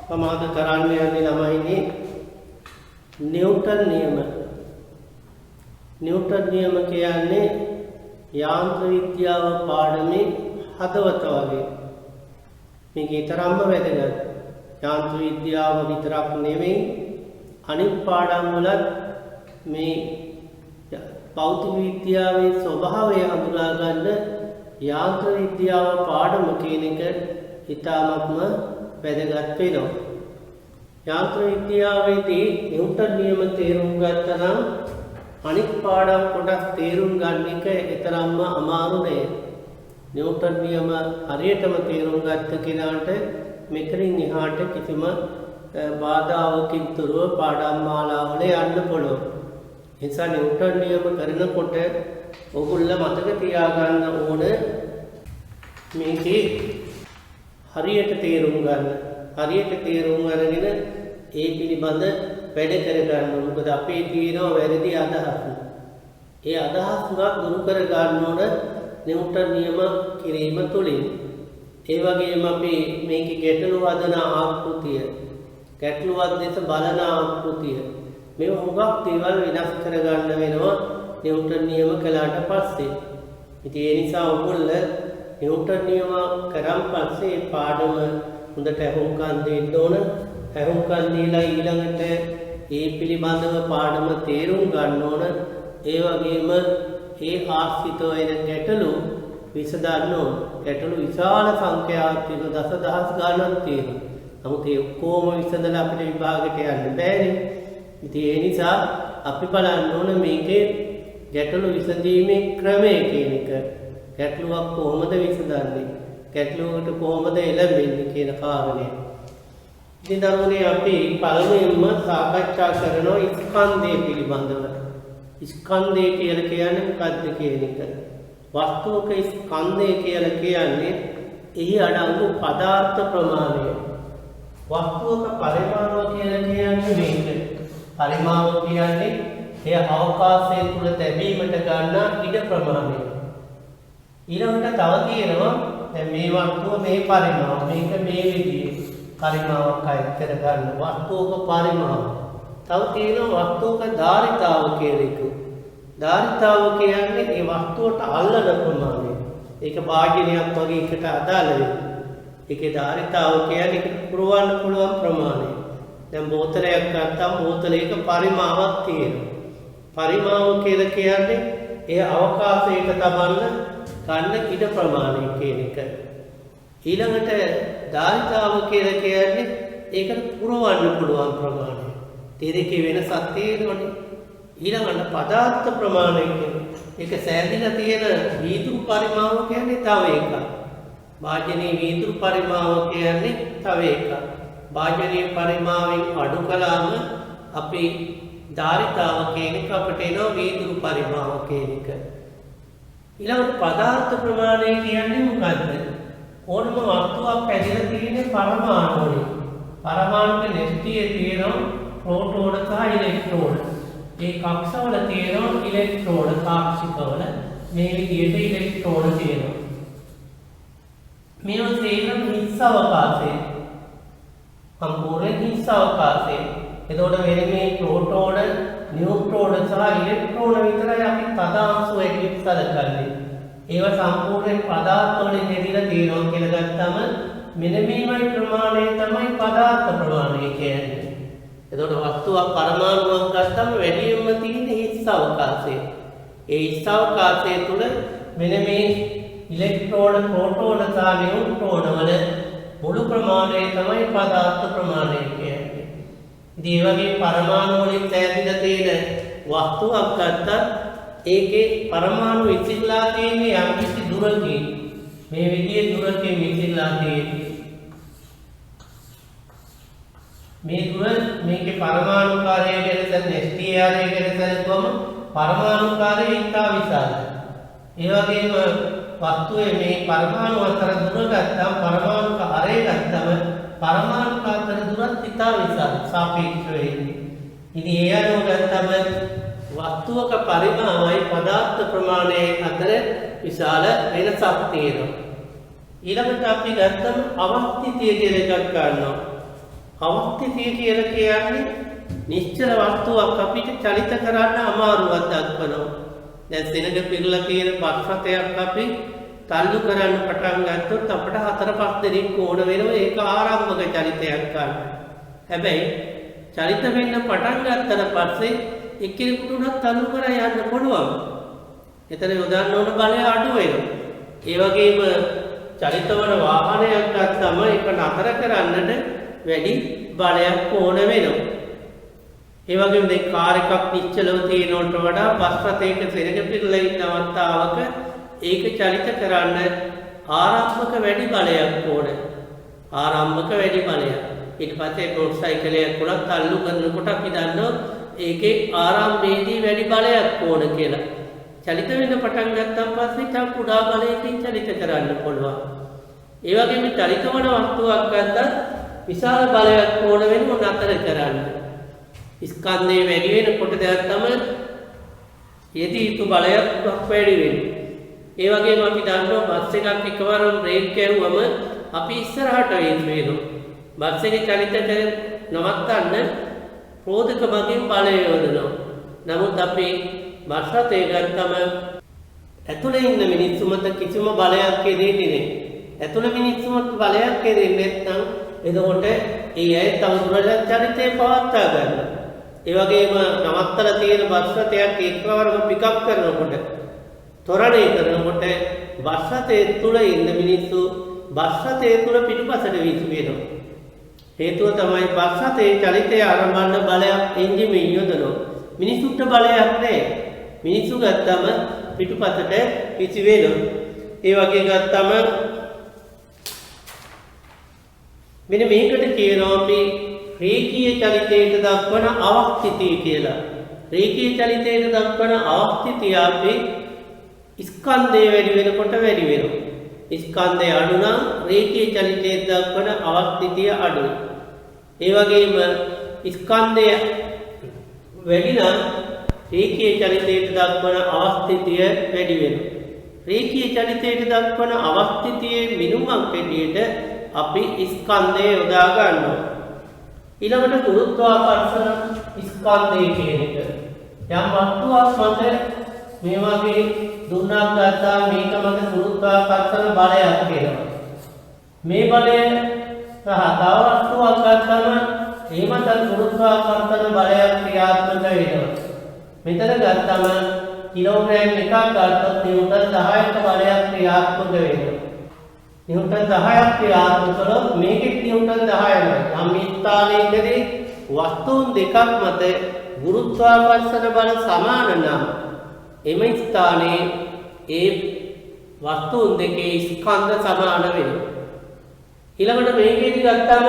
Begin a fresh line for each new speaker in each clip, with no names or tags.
මම අද කරන්න යන්නේ ළමයිනේ නිව්ටන් නියම. නිව්ටන් නියම කියන්නේ යාන්ත්‍ර විද්‍යාව පාඩමේ හදවත වගේ. මේක තරම්ම වැදගත්. යාන්ත්‍ර විද්‍යාව විතරක් නෙවෙයි අනිත් පාඩම් වලත් මේ භෞතික විද්‍යාවේ ස්වභාවය හඳුනා ගන්න යාන්ත්‍ර විද්‍යාව පාඩම කියන එක ඉතාමත්ම වැදගත් වෙනවා. යාන්ත්‍ර විද්‍යාවේදී නිව්ටන් නියම තේරුම් ගත්තා නම් අනිත් පාඩම් කොටස් තේරුම් ගන්න එක තරම්ම අමාරු නෑ. නිව්ටන් නියම හරියටම තේරුම් ගත්ත කෙනාට මෙතනින් එහාට කිසිම බාධාවකින් තොරව පාඩම් මාලාවල යන්න පුළුවන්. ඒ නිසා නිව්ටන් නියම කරනකොට ඔයගොල්ලෝ මතක තියාගන්න ඕන මේකේ හරියට තේරුම් ගන්න. හරියට තේරුම් අරගෙන ඒ පිළිබඳ වැඩ කර ගන්න. මොකද අපේ තියෙන වැරදි අදහස්. ඒ අදහස් ගොඩක් දුරු කර ගන්න ඕන නිව්ටන් නියම කිරීම තුළින්. ඒ වගේම අපි මේකේ ගැටලු හදන ආකෘතිය, ගැටලුවක් දෙස බලන ආකෘතිය, මේ හුඟක් දේවල් වෙනස් කර ගන්න වෙනවා නිව්ටන් නියම කළාට පස්සේ. ඉතින් ඒ නිසා ඔයගොල්ලෝ නිව්ටන් නියම කරන් පස්සේ පාඩම හොඳට අහුම්කම් දෙන්න ඕන. අහුම්කම් දීලා ඊළඟට ඒ පිළිබඳව පාඩම තේරුම් ගන්න ඕන. ඒ වගේම ඒ ආශ්‍රිතව එන ගැටලු විසඳන්න ඕන. ගැටලු විශාල සංඛ්‍යාවක් තියෙන දසදහස් ගණනක් තියෙනවා. නමුත් ඒ ඔක්කොම විසඳලා අපිට විභාගයට යන්න බෑනේ. ඉතින් ඒ නිසා අපි බලන්න ඕන මේකේ ගැටලු විසඳීමේ ක්‍රමය කියන එක. ගැටලුවක් කොහොමද විසඳන්නේ? ගැටලුවකට කොහොමද එළඹෙන්නේ කියන කාරණය. ඉතින් දරුවනේ අපි පළමුවෙන්ම සාකච්ඡා කරනවා ස්කන්ධය පිළිබඳව. ස්කන්ධය කියලා කියන්නේ මොකක්ද කියන එක. වස්තුවක ස්කන්ධය කියලා කියන්නේ එහි අඩංගු පදාර්ථ ප්‍රමාණය. වස්තුවක පරිමාණය කියලා කියන්නේ මේක. පරිමාණය කියන්නේ එය අවකාශය තුල තැබීමට ගන්නා ඉඩ ප්‍රමාණය. ඊළඟට තව තියෙනවා දැන් මේ වස්තුව මේ පරිමාණ මේක මේ විදිහේ පරිමාණයක් අයින් කර ගන්න වස්තුවක පරිමාණ. තව තියෙනවා වස්තුවක ධාරිතාව කියලා එක. ධාරිතාව කියන්නේ ඒ වස්තුවට අල්ලන ප්‍රමාණය. ඒක භාජනයක් වගේ එකට අදාළ වෙනවා. ඒකේ ධාරිතාව කියන්නේ ඒක පුරවන්න පුළුවන් ප්‍රමාණය. දැන් බෝතලයක් ගත්තාම බෝතලයක පරිමාවක් තියෙනවා. පරිමාව කියලා කියන්නේ ඒ අවකාශයක තබන්න ගන්න ඉඩ ප්‍රමාණය කියන එක. ඊළඟට ධාරිතාව කියලා කියන්නේ ඒකට පුරවන්න පුළුවන් ප්‍රමාණය. දෙකේ වෙනසක් තියෙනවනේ. ඊළඟට පදාර්ථ ප්‍රමාණය කියන්නේ ඒක සෑදිලා තියෙන වීදුරු පරිමාව කියන්නේ තව එකක්. භාජනයේ වීදුරු පරිමාව කියන්නේ තව එකක්. භාජනයේ පරිමාවෙන් අඩු කළාම අපි ධාරිතාව කියන එක අපිට එනවා වීදුරු පරිමාව කියන එක. ඊළඟට පදාර්ථ ප්‍රමාණය කියන්නේ මොකද්ද? ඕනම වස්තුවක් පැදිලා තියෙන්නේ පරමාණු වලින්. පරමාණුක නෙස්ටියේ තියෙනවා ප්‍රෝටෝන සහ ඉලෙක්ට්‍රෝන. ඒ කක්ෂවල තියෙනවා ඉලෙක්ට්‍රෝන කාක්ෂිකවල මේ විදිහට ඉලෙක්ට්‍රෝන තියෙනවා. මේවා තේරෙන හිස් අවකාශය. සම්පූර්ණ හිස් අවකාශය. එතකොට මේ ප්‍රෝටෝන, නියුට්‍රෝන සහ ඉලෙක්ට්‍රෝන විතරයි අපි පදාංශ වලින් සලකන්නේ. ඒවා සම්පූර්ණ පදාර්ථ වලින් දෙදිලා තියෙනවා කියලා ගත්තම මෙන්න මේවයි ප්‍රමාණය තමයි පදාර්ථ ප්‍රමාණය කියන්නේ. එතකොට වස්තුවක් පරමාණුවක් ගත්තම වැඩියෙන්ම තියෙන හිස් අවකාශය. ඒ හිස් අවකාශය තුල මෙන්න මේ ඉලෙක්ට්‍රෝන, ප්‍රෝටෝන සහ නියුට්‍රෝන වල මුළු ප්‍රමාණය තමයි පදාර්ථ ප්‍රමාණය කියන්නේ. ඉතින් මේ වගේ පරමාණු වලින් තැදිලා තියෙන වස්තුවක් ගත්තත් ඒකේ පරමාණු විසිරලා තියෙන්නේ යම් කිසි දුරකින්. මේ විදිහේ දුරකින් විසිරලා තියෙන්නේ. මේ දුර මේකේ පරමාණුකාරය ගැන STR ගැන සැලකුවම පරමාණුකාරය ඉතා විශාලයි. ඒ වගේම වස්තුවේ මේ පරමාණු අතර දුර ගත්තම පරමාණුක අරය ගත්තම පරමාණුක අතර දුරත් ඉතා විශාලයි සාපේක්ෂව. ඉතින් ඒ අනුව ගත්තම වස්තුවක පරිමාණයයි පදාර්ථ ප්‍රමාණය අතර විශාල වෙනසක් තියෙනවා. ඊළඟට අපි ගත්තම අවස්ථිතිය කියලා එකක් ගන්නවා. අවස්ථිතිය කියලා කියන්නේ නිශ්චල වස්තුවක් අපිට චලිත කරන්න අමාරුවක් දක්වනවා. දැන් සෙනඟ පිරලා තියෙන බස් රථයක් අපි තල්ලු කරන්න පටන් ගත්තොත් අපිට 4-5 දෙනෙක් ඕන වෙනවා ඒක ආරම්භක චලිතයක් ගන්න. හැබැයි චලිත වෙන්න පටන් ගත්තට පස්සේ එක්කෙනෙකුට උනත් තල්ලු කරලා යන්න පුළුවන්. එතන යොදන්න ඕන බලය අඩු වෙනවා. ඒ වගේම චලිත වන වාහනයක් ගත්තම ඒක නතර කරන්නට වැඩි බලයක් ඕන වෙනවා. ඒ වගේම දැන් කාර් එකක් නිශ්චලව තියෙනවට වඩා බස් රථයක සෙනඟ පිරලා ඉන්න අවස්ථාවක ඒක චලිත කරන්න ආරම්භක වැඩි බලයක් ඕන. ආරම්භක වැඩි බලයක්. ඊට පස්සේ මොටර් සයිකලයක් උනත් තල්ලු කරනකොට අපි දන්නවා ඒකේ ආරම්භයේදී වැඩි බලයක් ඕන කියලා. චලිත වෙන්න පටන් ගත්තන් පස්සේ තව කුඩා බලයකින් චලිත කරන්න පුළුවන්. ඒ වගේම චලිත වන වස්තුවක් ගත්තත් විශාල බලයක් ඕන වෙනව නතර කරන්න. ස්කන්ධය වැඩි වෙනකොට දැන් තමයි යෙදී යුතු බලයක් වැඩි වෙන්නේ. ඒ වගේම අපි දන්නවා බස් එකක් එකවරම බ්‍රේක් ගැහුවම අපි ඉස්සරහට වෙනවා. බස් එකේ චලිත නවත්තන්න ප්‍රෝධක මගින් බලය යොදනවා. නමුත් අපි බස් රථය ගත්තම ඇතුලේ ඉන්න මිනිස්සු මත කිසිම බලයක් දෙන්නේ නැහැ. ඇතුලේ මිනිස්සු මත බලයක් දෙන්නේ නැත්නම් එතකොට ඒ අය තවදුරටත් චලිතය පවත්වා ගන්නවා. ඒ වගේම නවත්තලා තියෙන බස් රථයක් එක්වරම පිකප් කරනකොට තොරණය කරනකොට බස් රථයේ තුල ඉන්න මිනිස්සු බස් රථයේ තුල පිටුපසට වීසි වෙනවා. හේතුව තමයි බස් රථයේ චලිතය ආරම්භන බලයක් එන්ජිමේ යොදනවා. මිනිසුන්ට බලයක් නැහැ. මිනිස්සු ගත්තම පිටුපසට වීසි වෙනවා. ඒ වගේ ගත්තම මෙන්න මේකට කියනවා අපි රේඛීය චලිතයට දක්වන අවස්ථිතිය කියලා. රේඛීය චලිතයට දක්වන අවස්ථිතිය අපි ස්කන්ධය වැඩි වෙනකොට වැඩි වෙනවා. ස්කන්ධය අඩු නම් රේඛීය චලිතයට දක්වන අවස්ථිතිය අඩුයි. ඒ වගේම ස්කන්ධය වැඩි නම් රේඛීය චලිතයට දක්වන අවස්ථිතිය වැඩි වෙනවා. රේඛීය චලිතයට දක්වන අවස්ථිතියේ මිනුමක් හැටියට අපි ස්කන්ධය යොදා ගන්නවා. ඊළඟට ගුරුත්වාකර්ෂණ ස්කන්ධය කියන එක. යම් වස්තුවක් මත මේ වගේ දුන්නක් ගත්තා මේක මත ගුරුත්වාකර්ෂණ බලයක් කියනවා. මේ බලය සහ තව වස්තුවක් ගත්තම ඒ මත ගුරුත්වාකර්ෂණ බලයක් ක්‍රියාත්මක වෙනවා. මෙතන ගත්තම කිලෝග්‍රෑම් එකක් ගත්තොත් නිව්ටන් 10ක බලයක් ක්‍රියාත්මක වෙනවා. නිව්ටන් 10ක් ක්‍රියාත්මක කළොත් මේකෙත් නිව්ටන් 10යි. යම් ස්ථානයකදී වස්තුන් දෙකක් මත ගුරුත්වාකර්ෂණ බල සමාන නම් එම ස්ථානයේ ඒ වස්තුන් දෙකේ ස්කන්ධ සමාන වෙනවා. ඊළඟට මේකේදී ගත්තම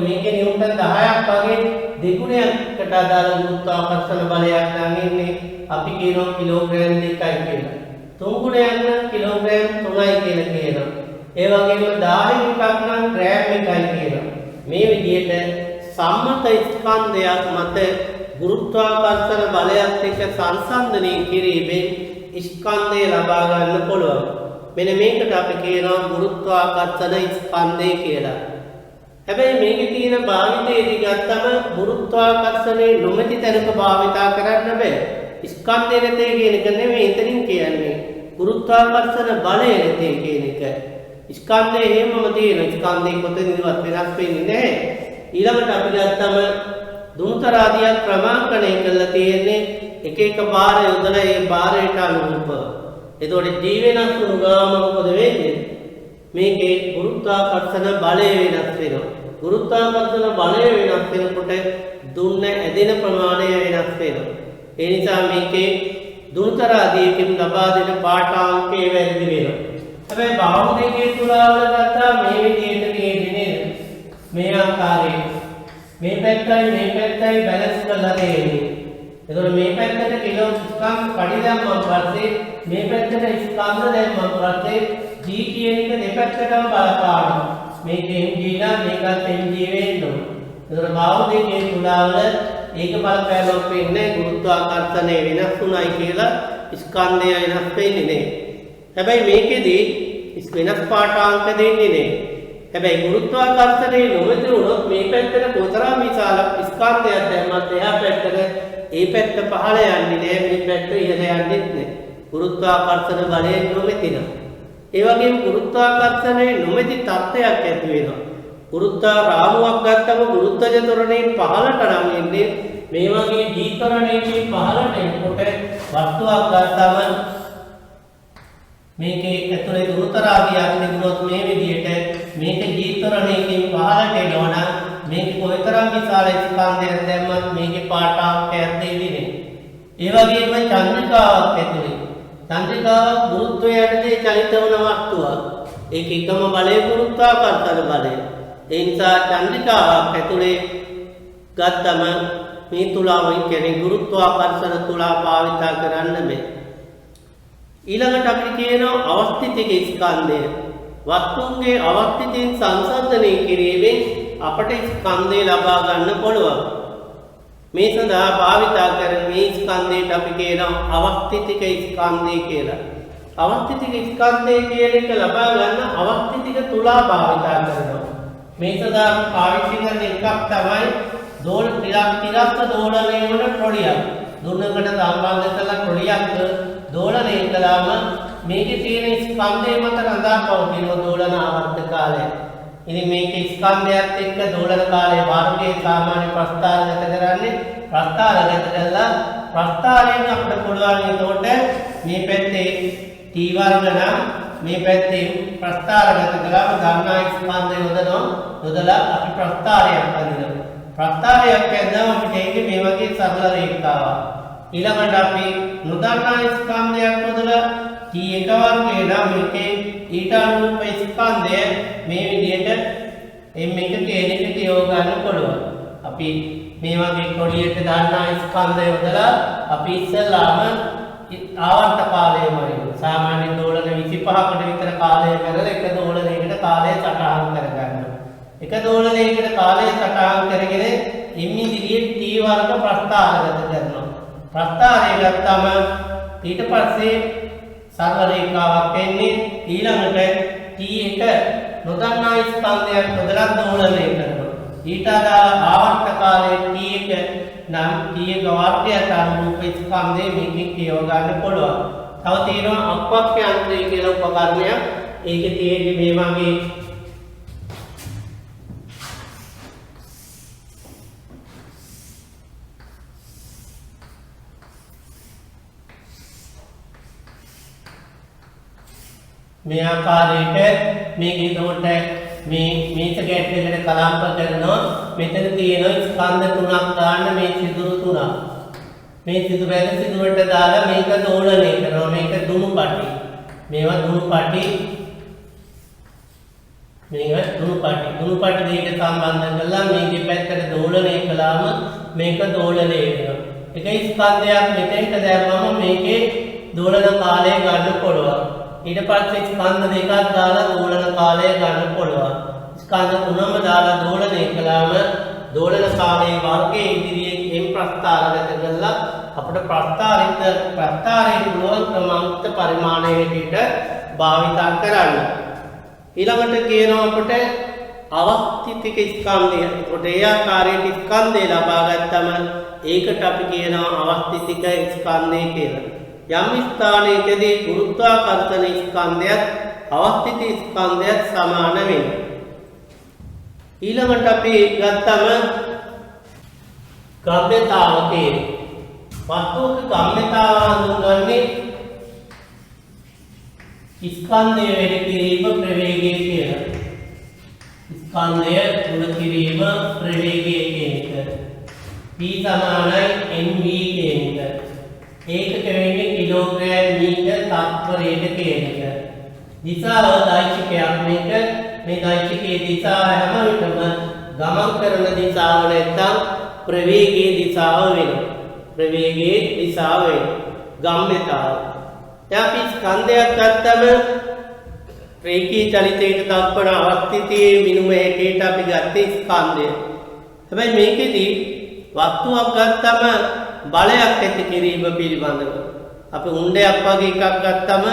මේකේ නිව්ටන් 10ක් වගේ දෙගුණයකට අදාළ ගුරුත්වාකර්ෂණ බලයක් නම් ඉන්නේ අපි කියනවා කිලෝග්‍රෑම් 2යි කියලා. තුන්ගුණයක් නම් කිලෝග්‍රෑම් 3යි කියලා කියනවා. ඒ වගේම 10 එකක් නම් ග්‍රෑම් 1යි කියනවා. මේ විදිහට සම්මත ස්කන්ධයක් මත ගුරුත්වාකර්ෂණ බලයත් එක්ක සංසන්දනය කිරීමෙන් ස්කන්ධය ලබා ගන්න පුළුවන්. මෙන්න මේකට අපි කියනවා ගුරුත්වාකර්ෂණ ස්කන්ධය කියලා. හැබැයි මේකේ තියෙන භාවිතයේදී ගත්තම ගුරුත්වාකර්ෂණේ නොමැති තැනක භාවිතා කරන්න බෑ. ස්කන්ධය නැතේ කියන එක නෙමෙයි එතනින් කියන්නේ. ගුරුත්වාකර්ෂණ බලය නැතේ කියන එක. ස්කන්ධය හැමම තියෙන ස්කන්ධේ කොතනදවත් වෙනස් වෙන්නේ නැහැ. ඊළඟට අපි ගත්තම දුනුතර ආදියක් ක්‍රමාංකණය කරලා තියෙන්නේ එක එක බාර යොදලා ඒ බාරයට අනුරූපව. එතකොට ජීවෙනස් වුණු ගාම මොකද වෙන්නේ? මේකේ ගුරුත්වාකර්ෂණ බලය වෙනස් වෙනවා. ගුරුත්වාකර්ෂණ බලය වෙනස් වෙනකොට දුන්න ඇදෙන ප්‍රමාණය වෙනස් වෙනවා. ඒ නිසා මේකේ දුනුතර ආදියකින් ලබා දෙන පාඨාංකය වැරදි වෙනවා. හැබැයි බාහුව දෙකේ තුලාවල ගත්තා මේ විදිහට තියෙන්නේ නේද? මේ ආකාරයෙන් මේ පැත්තයි බැලන්ස් කරලා තියෙන්නේ. එතකොට මේ පැත්තට කිලෝ ස්කන්ධ පඩි දැම්මම පස්සේ මේ පැත්තට ස්කන්ධ දැම්මම පස්සේ G කියන එක දෙපැත්තටම බලපානවා. මේක MG නම් මේකත් MG වෙන්න ඕන. එතකොට බාහුව දෙකේ තුලාවල ඒක බලපෑමක් වෙන්නේ ගුරුත්වාකර්ෂණය වෙනස් වුණයි කියලා ස්කන්ධය වෙනස් වෙන්නේ නැහැ. හැබැයි මේකෙදී වෙනස් පාඨාංක දෙන්නේ නැහැ. හැබැයි ගුරුත්වාකර්ෂණය නොමැති වුණොත් මේ පැත්තට කොතරම් විශාල ස්කන්ධයක් දැම්මත් එහා පැත්තට ඒ පැත්ත පහළ යන්නේ නැහැ, මේ පැත්ත ඉහළ යන්නේත් නැහැ. ගුරුත්වාකර්ෂණ බලය නොමැති නම්. ඒ වගේම ගුරුත්වාකර්ෂණය නොමැති තත්ත්වයක් ඇති වෙනවා. ගුරුත්වා රාමුවක් ගත්තම ගුරුත්වජ ත්වරණයෙන් පහළට නම් එන්නේ මේ වගේ g ත්වරණයෙන් පහළට එනකොට වස්තුවක් ගත්තම මේකේ ඇතුලේ දුරතරාදියක් තිබුණොත් මේ විදිහට මේක g ත්වරණයෙන් පහළට එනවා නම් මේක කොයිතරම් විශාල ස්කන්ධයක් දැම්මත් මේකේ පාටාවක් ඇද්දෙන්නේ නැහැ. ඒ වගේම චන්ද්‍රිකාවක් ඇතුලේ චන්ද්‍රිකාව ගුරුත්වය යටතේ චලිත වන වස්තුවක්. ඒක එකම බලය ගුරුත්වාකර්ෂණ බලය. ඒ නිසා චන්ද්‍රිකාවක් ඇතුලේ ගත්තම මේ තුලාවෙන් කියන්නේ ගුරුත්වාකර්ෂණ තුලා භාවිත කරන්න බෑ. ඊළඟට අපි කියනවා අවස්ථිතික ස්කන්ධය. වස්තුන්ගේ අවස්ථිතින් සංසන්දනය කිරීමෙන් අපට ස්කන්ධය ලබා ගන්න පුළුවන්. මේ සඳහා භාවිත කරන මේ ස්කන්ධයට අපි කියනවා අවස්ථිතික ස්කන්ධය කියලා. අවස්ථිතික ස්කන්ධය කියන එක ලබා ගන්න අවස්ථිතික තුලා භාවිත කරනවා. මේ සඳහා පාවිච්චි කරන එකක් තමයි තිරස්ස දෝලනය වන ට්‍රොලියක්. දුන්නකට සම්බන්ධ කරලා ට්‍රොලියක් දෝලනය කළාම මේකේ තියෙන ස්කන්ධය මත රඳා පවතින දෝලන ආවර්ත කාලය. ඉතින් මේකේ ස්කන්ධයත් එක්ක දෝලන කාලයේ වර්ගයේ සාමාන්‍ය ප්‍රස්ථාරගත කරන්නේ ප්‍රස්ථාරගත කළා ප්‍රස්ථාරයෙන් අපිට පුළුවන් එතකොට මේ පැත්තේ t වර්ග නම් මේ පැත්තේ ප්‍රස්ථාරගත කළාම ගන්නා ස්කන්ධය යොදලා අපි ප්‍රස්ථාරයක් හදනවා. ප්‍රස්ථාරයක් ඇද්දාම අපිට ඒකේ මේ වගේ සරල රේඛාවක්. ඊළඟට අපි නොදන්නා ස්කන්ධයක් යොදලා t1 වර්ගයේ නම් මේකේ ඊට අනුරූප ස්කන්ධය මේ විදිහට m1 කියන එකට යොද ගන්න පුළුවන්. අපි මේ වගේ කොඩියට දාන්නා ස්කන්ධය යොදලා අපි ඉස්සෙල්ලාම ආවර්ත කාලය වරින් සාමාන්‍ය දෝලන 25කට විතර කාලය කරලා එක දෝලනයකට කාලය සටහන් කරගන්නවා. එක දෝලනයකට කාලය සටහන් කරගෙන ඉම්මිදිරියේ t වර්ග ප්‍රස්ථාරගත කරනවා. ප්‍රස්ථාරය ගත්තම ඊට පස්සේ සරල රේඛාවක් එන්නේ ඊළඟට t1 නොදන්නා ස්කන්ධයක් යොදලා දෝලනය කරනවා. ඊට අදාළ ආවර්ත කාලයේ t1 නම් t1 වර්ගයට අනුරූප ස්කන්ධය මේකෙන් කියව ගන්න පුළුවන්. තව තියෙනවා අපක්ඛ යන්ත්‍රය කියලා උපකරණයක්. ඒකේ තියෙන්නේ මේ වගේ මේ ආකාරයට මේක එතකොට මේ මේක ගැටෙකට කලම්ප කරනවා. මෙතන තියෙන ස්කන්ධ තුනක් ගන්න මේ සිදුරු තුනක්. මේ සිදුරට දාලා මේක දෝලනය කරනවා. මේක දුණු පටි. මේවා දුණු පටි. මේක දුණු පටි. දුණු පටි දෙක සම්බන්ධ කරලා මේකේ පැත්තට දෝලනය කළාම මේක දෝලනය වෙනවා. එක ස්කන්ධයක් මෙතෙන්ට දැම්මම මේකේ දෝලන කාලය ගන්න පුළුවන්. ඊට පස්සේ ස්කන්ධ දෙකක් දාලා දෝලන කාලය ගන්න පුළුවන්. ස්කන්ධ තුනම දාලා දෝලනය කළාම දෝලන කාලයේ වර්ගයේ ඉදිරියේ m ප්‍රස්ථාරගත කරලා අපිට ප්‍රස්ථාරයේ පුළුවන් ක්‍රමාන්ත පරිමාණය හැටියට භාවිත කරන්න. ඊළඟට කියනවා අපිට අවස්ථිතික ස්කන්ධය. ඒකට ඒ ආකාරයට ස්කන්ධය ලබා ගත්තම ඒකට අපි කියනවා අවස්ථිතික ස්කන්ධය කියලා. යම් ස්ථානයකදී ගුරුත්වාකර්ෂණ ස්කන්ධයත් අවස්ථිත ස්කන්ධයත් සමාන වෙනවා. ඊළඟට අපි ගත්තම ගම්‍යතාව කියන වස්තුවක ගම්‍යතාව හඳුන්වන්නේ ස්කන්ධය වැඩි කිරීම ප්‍රවේගය කියලා. ස්කන්ධය තුල කිරීම ප්‍රවේගය කියන එක. P සමානයි mv කියන එක. ඒකක වෙන්නේ කිලෝග්‍රෑම් මීටර් තත්පරයට කියන එක. දිශාව දෛශිකයක් මේක. මේ දෛශිකයේ දිශාව හැම විටම ගමන් කරන දිශාව නැත්තම් ප්‍රවේගයේ දිශාව වෙනවා. ප්‍රවේගයේ දිශාව වෙනවා. ගම්‍යතාව. දැන් අපි ස්කන්ධයක් ගත්තම රේඛී චලිතයට දක්වන අවස්ථිතියේ මිනුම හැටියට අපි ගත්තේ ස්කන්ධය. හැබැයි මේකෙදී වස්තුවක් ගත්තම බලයක් ඇති කිරීම පිළිබඳව අපි උණ්ඩයක් වගේ එකක් ගත්තම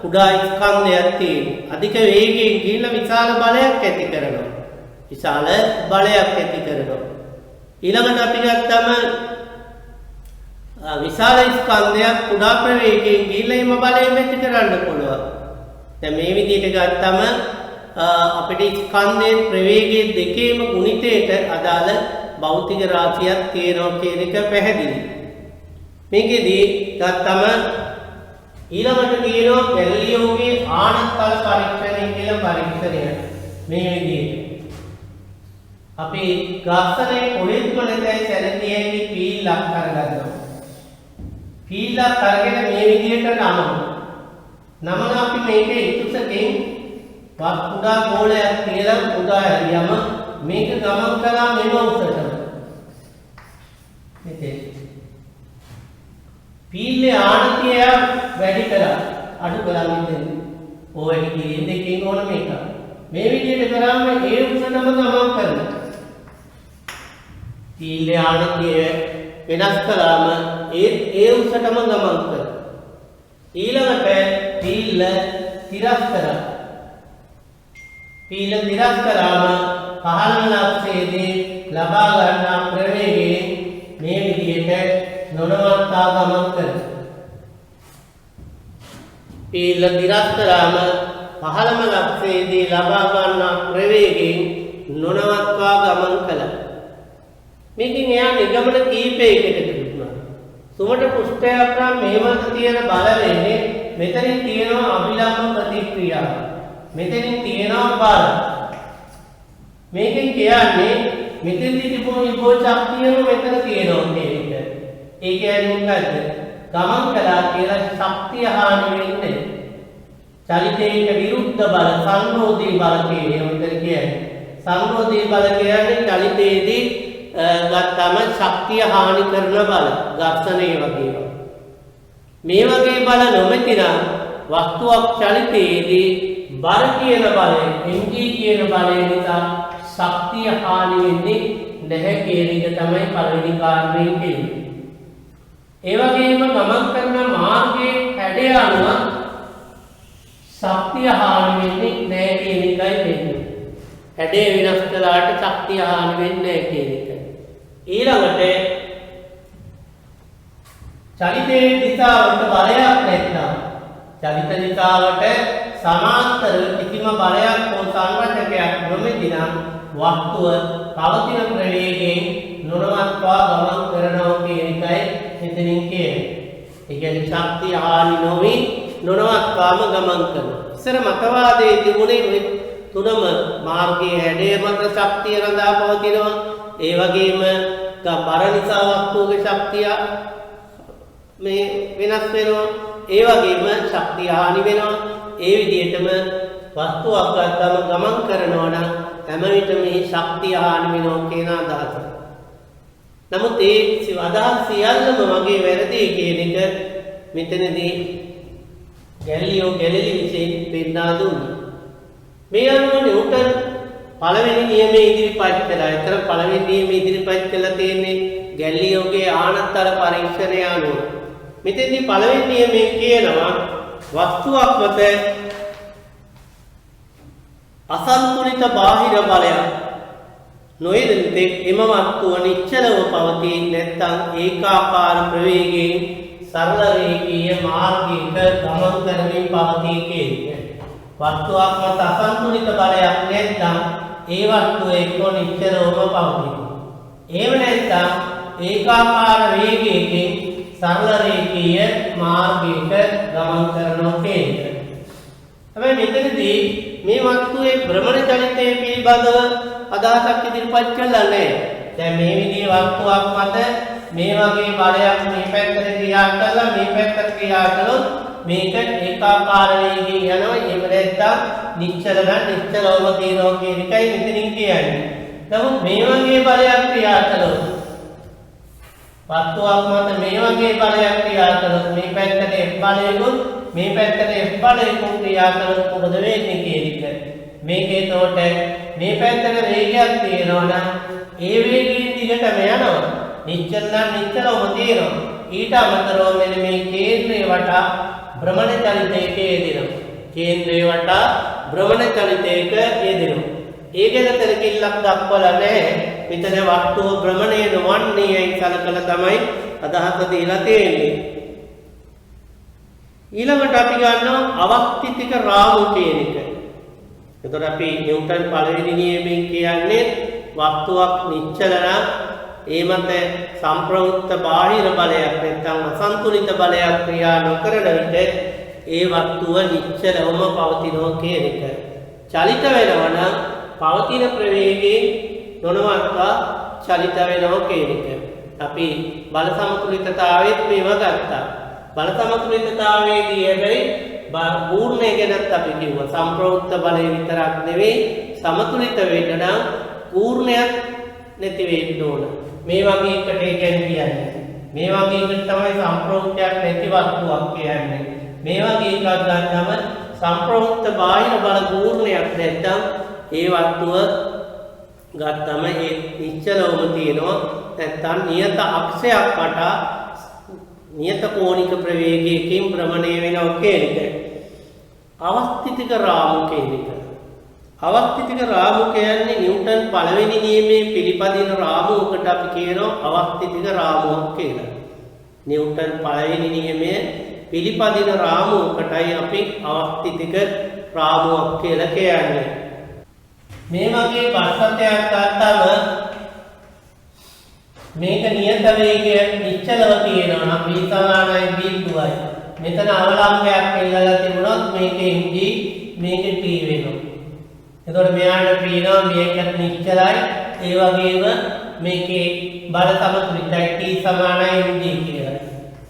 කුඩා ස්කන්ධයක් තියෙනවා. අධික වේගයෙන් ගිහිල්ලා විශාල බලයක් ඇති කරනවා. විශාල බලයක් ඇති කරනවා. ඊළඟට අපි ගත්තම විශාල ස්කන්ධයක් කුඩා ප්‍රවේගයෙන් ගිහිල්ලා එම බලය ඇති කරන්න පුළුවන්. දැන් මේ විදිහට ගත්තම අපිට ස්කන්ධයේ ප්‍රවේගයේ දෙකේම ගුණිතයට අදාළ භෞතික රාශියක් තියෙනවා කියන එක පැහැදිලි. මේකෙදී ගත්තම ඊළඟට කියනවා ගැලීලියෝගේ ආනත්තල පරීක්ෂණය කියලා පරීක්ෂණය. මේ විදිහට අපි ඝර්ෂණයේ කොහෙත්ම නැතයි සැලකිය හැකි පීල්ලක් කරගන්නවා. පීල්ලක් කරගෙන මේ විදිහට නමන අපි මේකේ ඉතුසකින් කුඩා ගෝලයක් කියලා උදා හැරියම මේක ගමන් කළා මෙම උසටම. මෙතේ පීල්ලේ ආනතිය වැඩි කරා අඩු කරා මෙතෙන්. ඔය කිරින් දෙකකින් ඕන මේක. මේ විදිහට කරාම ඒ උසටම ගමන් කරනවා. පීල්ලේ ආනතිය වෙනස් කළාම ඒ උසටම ගමන් කරනවා. ඊළඟට පීල්ල තිරස් කරා. පීල තිරස් කරාම පහළම ලක්ෂයේදී ලබා ගන්නා ප්‍රවේගයෙන් මේ විදිහට නොනවත්තා ගමන් කරනවා. පීල තිරස් කරාම පහළම ලක්ෂයේදී ලබා ගන්නා ප්‍රවේගයෙන් නොනවත්වා ගමන් කළා. මේකෙන් එයා නිගමන කීපයකට දුන්නා. සුමට පුෂ්ඨයක් නම් මේ මත තියෙන බලවේගය මෙතනින් තියෙනවා අභිලම්බ ප්‍රතික්‍රියාව. මෙතනින් තියෙනවා බල. මේකෙන් කියන්නේ මෙතෙන්දී තිබුණු විභව ශක්තියම මෙතන තියෙනවා මේක. ඒ කියන්නේ මොකද්ද? ගමන් කළා කියලා ශක්තිය හානි වෙන්නේ. චලිතයට විරුද්ධ බල සංරෝධී බල කියන්නේ මෙතන කියන්නේ. සංරෝධී බල කියන්නේ චලිතයේදී ගත්තම ශක්තිය හානි කරන බල. ඝර්ෂණය වගේ. මේ වගේ බල නොමැතිනම් වස්තුවක් චලිතයේදී බර කියන බලය mg කියන බලය නිසා ශක්තිය හානි වෙන්නේ නැහැ කියන එක තමයි පළවෙනි කාරණේ කියන්නේ. ඒ වගේම ගමන් කරන මාර්ගයේ හැඩය අනුව ශක්තිය හානි වෙන්නේ නැහැ කියන එකයි වෙන්නේ. හැඩය වෙනස් කළාට ශක්තිය හානි වෙන්නේ නැහැ කියන එක. ඊළඟට චලිතයේ දිශාවට බලයක් නැත්නම් චලිත දිශාවට සමාන්තර කිසිම බලයක් හෝ සංරචකයක් නොමැතිනම් වස්තුව පවතින ප්‍රවේගයෙන් නොනවත්වා ගමන් කරනවා කියන එකයි මෙතනින් කියන්නේ. ඒ කියන්නේ ශක්තිය හානි නොවි නොනවත්වාම ගමන් කරනවා. ඉස්සර මතවාදයේ තිබුණේ මේ තුනම මාර්ගයේ හැඩය මත ශක්තිය රඳා පවතිනවා. ඒ වගේම බර නිසා වස්තුවේ ශක්තිය මේ වෙනස් වෙනවා. ඒ වගේම ශක්තිය හානි වෙනවා. ඒ විදිහටම වස්තුවක් ගත්තම ගමන් කරනවා නම් හැම විටම මේ ශක්තිය හානි වෙනවා කියන අදහස. නමුත් ඒ අදහස් සියල්ලම වගේ වැරදි කියන එක මෙතනදී ගැලීලියෝ ගැලීලි විසින් පෙන්වා දුන්නා. මේ අනුව නිව්ටන් පළවෙනි නියමයේ ඉදිරිපත් කළා. ඒතර පළවෙනි නියමයේ ඉදිරිපත් කළා තියෙන්නේ ගැලීලියෝගේ ආනත්තර පරීක්ෂණය අනුව. මෙතෙන්දී පළවෙනි නියමයේ කියනවා වස්තුවක් මත අසන්තුලිත බාහිර බලයක් නොයෙදෙතෙක් එම වස්තුව නිශ්චලව පවතී නැත්නම් ඒකාකාර ප්‍රවේගයෙන් සරල රේඛීය මාර්ගයක ගමන් කරමින් පවතී කියන්නේ. වස්තුවක් මත අසන්තුලිත බලයක් නැත්නම් ඒ වස්තුව එක්ක නිශ්චලවම පවතී. එහෙම නැත්නම් ඒකාකාර වේගයකින් සරල රේඛීය මාර්ගයක ගමන් කරනවා කියන්නේ. හැබැයි මෙතනදී මේ වස්තුවේ භ්‍රමණ චලිතය පිළිබඳව අදහසක් ඉදිරිපත් කළා නැහැ. දැන් මේ විදිහේ වස්තුවක් මත මේ වගේ බලයක් මේ පැත්තට ක්‍රියා කළා මේ පැත්තට ක්‍රියා කළොත් මේක ඒකාකාර වේගයෙන් යනවා. එහෙම නැත්නම් නිශ්චල නිශ්චලවම තියෙනවා කියන එකයි මෙතනින් කියන්නේ. නමුත් මේ වගේ බලයක් ක්‍රියා කළොත් වස්තුවක් මත මේ වගේ බලයක් ක්‍රියා කළොත් මේ පැත්තට F බලයකුත් මේ පැත්තට F බලයකුත් ක්‍රියා කළොත් මොකද වෙන්නේ කියන එක. මේකේ තෝට මේ පැත්තට වේගයක් තියෙනවා නම් ඒ වේගයෙන් දිගටම යනවා. නිශ්චල නම් නිශ්චලවම තියෙනවා. ඊට අමතරව මෙන්න මේ කේන්ද්‍රය වටා භ්‍රමණ චලිතයක යෙදෙනවා. කේන්ද්‍රය වටා භ්‍රමණ චලිතයක යෙදෙනවා. ඒ ගැන තැලකිල්ලක් දක්වලා නැහැ. මෙතන වස්තුව භ්‍රමණය නොවන්නේයි සලකලා තමයි අදහස දීලා තියෙන්නේ. ඊළඟට අපි ගන්නවා අවස්ථිතික රාමු කියන එක. එතකොට අපි නිව්ටන් පළවෙනි නියමයෙන් කියන්නේ වස්තුවක් නිශ්චල නම් ඒ මත සම්ප්‍රවුත්ත බාහිර බලයක් නැත්නම් අසන්තුලිත බලයක් ක්‍රියා නොකරන විට ඒ වස්තුව නිශ්චලවම පවතිනවා කියන එක. චලිත වෙනවා නම් පවතින ප්‍රවේගයෙන් නොනවත්වා චලිත වෙනවා කියන එක. අපි බල සමතුලිතතාවයේත් මේව ගත්තා. බල සමතුලිතතාවයේදී හැබැයි පූර්ණය ගැනත් අපි කිව්වා. සම්ප්‍රවුත්ත බලය විතරක් නෙවෙයි සමතුලිත වෙන්න නම් පූර්ණයක් නැති වෙන්න ඕන. මේ වගේ එකට ඒ කියන්නේ මේ වගේ එකට තමයි සම්ප්‍රවුත්තයක් නැති වස්තුවක් කියන්නේ. මේ වගේ එකක් ගන්නම සම්ප්‍රවුත්ත බාහිර බල පූර්ණයක් නැත්නම් ඒ වස්තුව ගත්තම ඒ නිශ්චලවම තියෙනවා. නැත්නම් නියත අක්ෂයක් වටා නියත කෝණික ප්‍රවේගයකින් භ්‍රමණය වෙනවා කියන එක. අවස්ථිතික රාමු කියන එක. අවස්ථිතික රාමු කියන්නේ නිව්ටන් පළවෙනි නියමයේ පිළිපදින රාමුවකට අපි කියනවා අවස්ථිතික රාමුවක් කියලා. නිව්ටන් පළවෙනි නියමයේ පිළිපදින රාමුවකටයි අපි අවස්ථිතික රාමුවක් කියලා කියන්නේ. මේ වගේ පස්සතයක් ගත්තම මේක නියත වේගය නිශ්චලව තියෙනවා නම් v සමානයි v2යි. මෙතන අවලම්බයක් එල්ලලා තිබුණොත් මේකෙන් v මේක t වෙනවා. එතකොට මෙයාට පේනවා මේක නිශ්චලයි. ඒ වගේම මේකේ බල සමතුලිතයි t සමානයි v කියලා.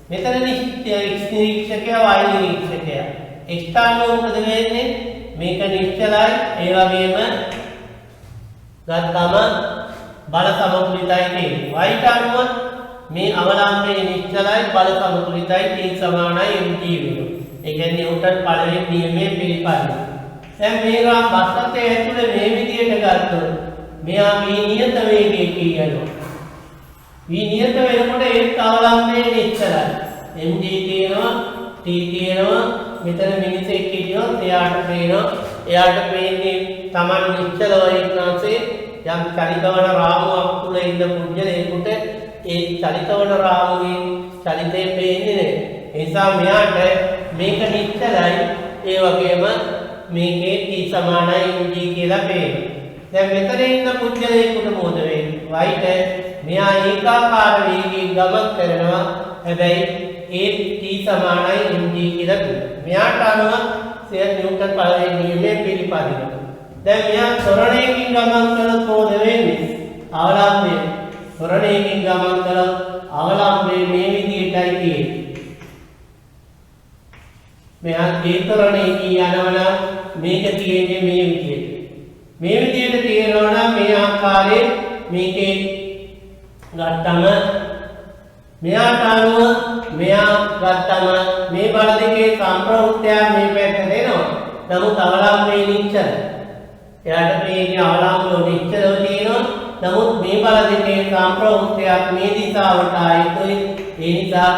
මෙතන නිරීක්ෂකයා y නිරීක්ෂකයා. x අනුව මොකද වෙන්නේ? මේක නිශ්චලයි. ඒ වගේම ගත්තම බල සමතුලිතයි කියන්නේ. y අනුව මේ අවලම්බයේ නිශ්චලයි බල සමතුලිතයි t සමානයි mg වෙනවා. ඒ කියන්නේ නිව්ටන් පළවෙනි නියමයේ පිළිපදින. දැන් මේවා බස්සතේ ඇතුලේ මේ විදියට ගත්තොත් මෙයා v නියත වේගයේ කියනවා. v නියත වෙනකොට ඒත් අවලම්බයේ නිශ්චලයි. mg තියෙනවා t තියෙනවා. මෙතන මිනිසෙක් හිටියොත් එයාට පේන්නේ Taman නිශ්චලව ඉන්නාසේ යම් චලිතවන රාමුවක් තුල ඉන්න පුද්ගලයෙකුට ඒ චලිතවන රාමුවේ චලිතේ පේන්නේ නැහැ. ඒ නිසා මෙයාට මේක නිශ්චලයි. ඒ වගේම මේකේ t සමානයි mg කියලා පේනවා. දැන් මෙතන ඉන්න පුද්ගලයෙකුට මොකද වෙන්නේ? y ට මෙයා ඒකාකාර වේගයෙන් ගමන් කරනවා. හැබැයි ඒ t සමානයි mg කියලා පේනවා. මෙයාට අනුව නිව්ටන් පළවෙනි නියමයේ පිළිපදිනවා. දැන් මෙයා ත්වරණයකින් ගමන් කළොත් මොකද වෙන්නේ? අවලම්බය. ත්වරණයකින් ගමන් කළොත් අවලම්බය මේ විදිහටයි තියෙන්නේ. මෙයා ඒ ත්වරණයකින් යනවා නම් මේක තියෙන්නේ මේ විදිහට. මේ විදිහට තියෙනවා නම් මේ ආකාරයෙන් මේකේ ගත්තම මෙයාට අනුව මෙයා ගත්තම මේ බල දෙකේ සම්ප්‍රවෘත්තය මේ පැත්තට එනවා. නමුත් අවලම්බයේ නිශ්චල. එයාට මේ අවලම්බය නිශ්චලව තියෙනවා. නමුත් මේ බල දෙකේ සම්ප්‍රවෘත්තයක් මේ දිශාවට ආයතොයි. ඒ නිසා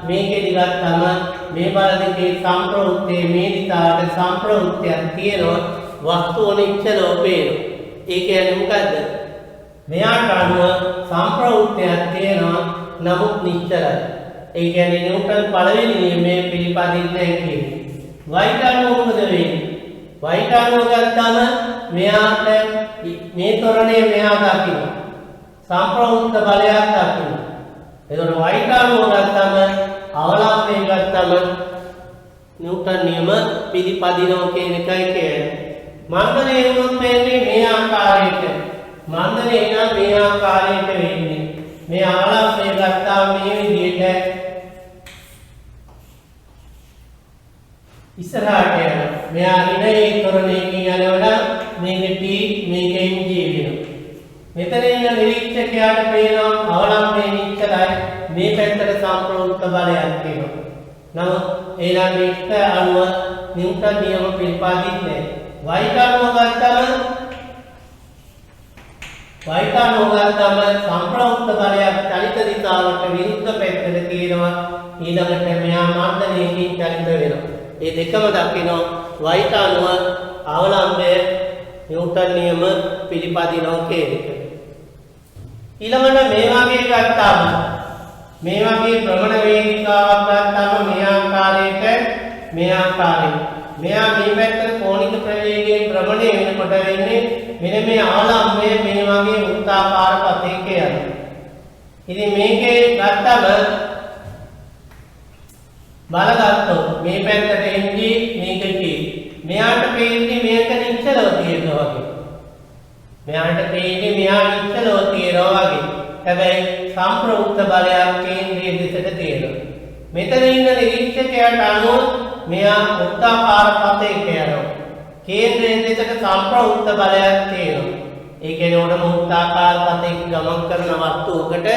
මේකෙදි ගත්තම මේ බල දෙකේ සම්ප්‍රවෘත්තය මේ දිශාවට සම්ප්‍රවෘත්තයක් තියෙනවා. වස්තුව නිශ්චලව පේනවා. ඒ කියන්නේ මොකද්ද? මෙයාට අනුව සම්ප්‍රවෘත්තයක් තියෙනවා. නමුත් නිශ්චලයි. ඒ කියන්නේ නිව්ටන් පළවෙනි නියමයේ පිළිපදින්නේ කියන්නේ. y අනුව මොකද වෙන්නේ? y අනුව ගත්තම මෙයාට මේ ත්වරණය මෙයා දකින්න. සම්ප්‍රවෘත්ත බලයක් දකින්න. එතකොට y අනුව ගත්තම අවලම්බය ගත්තම නිව්ටන් නියම පිළිපදිනවා කියන එකයි කියන්නේ. මන්දනේ වුණොත් වෙන්නේ මේ ආකාරයට. මන්දනේ නම් මේ ආකාරයට වෙන්නේ. මේ අවලම්බය ගත්තාම මේ විදිහට ඉස්සරහට යනවා. මෙයා ඉනේ ත්වරණයකින් යනවා මේක t මේක mg වෙනවා. මෙතන ඉන්න නිරීක්ෂකයාට පේනවා අවලම්බයේ නිශ්චලයි මේ පැත්තට සම්ප්‍රවෘත්ත බලයක් තියෙනවා. නමුත් ඒකට අනුව නිව්ටන් නියම පිළිපදින්නේ නැහැ. y අනුව ගත්තම වයිටානෝ ගත්තම සම්ප්‍රවුත්ත බලයක් චලිත දිශාවට විරුද්ධ පැත්තට තියෙනවා. ඊළඟට මෙයා මන්දණයකින් චලිත වෙනවා. මේ දෙකම දකිනවා. වයිටානුව අවලම්බය නිව්ටන් නියම පිළිපදිනවා කියන එක. ඊළඟට මේ වගේ ගත්තාම මේ වගේ භ්‍රමණ වේදිකාවක් ගත්තාම මේ ආකාරයට මෙයා මේ පැත්තට කෝණික ප්‍රවේගයෙන් භ්‍රමණය වෙනකොට වෙන්නේ මෙන්න මේ ආලම්බය මේ වගේ වෘත්තාකාර පතයක යනවා. ඉතින් මේකේ ගත්තම බලගත්තොත් මේ පැත්තට එන්නේ මේක කී. මෙයාට පේන්නේ මේක නිශ්චලව තියෙනවා වගේ. මෙයාට පේන්නේ මෙයා නිශ්චලව තියෙනවා වගේ. හැබැයි සම්ප්‍රවුත්ත බලයක් කේන්ද්‍රයේ දෙසට තියෙනවා. මෙතන ඉන්න නිරීක්ෂකයාට අනුව මෙයා වෘත්තාකාර පතයක යනවා. කේන්ද්‍රයේ දෙසට සම්ප්‍රවුත්ත බලයක් තියෙනවා. ඒ කියන්නේ උඩ වෘත්තාකාර පතයක ගමන් කරන වස්තුවකට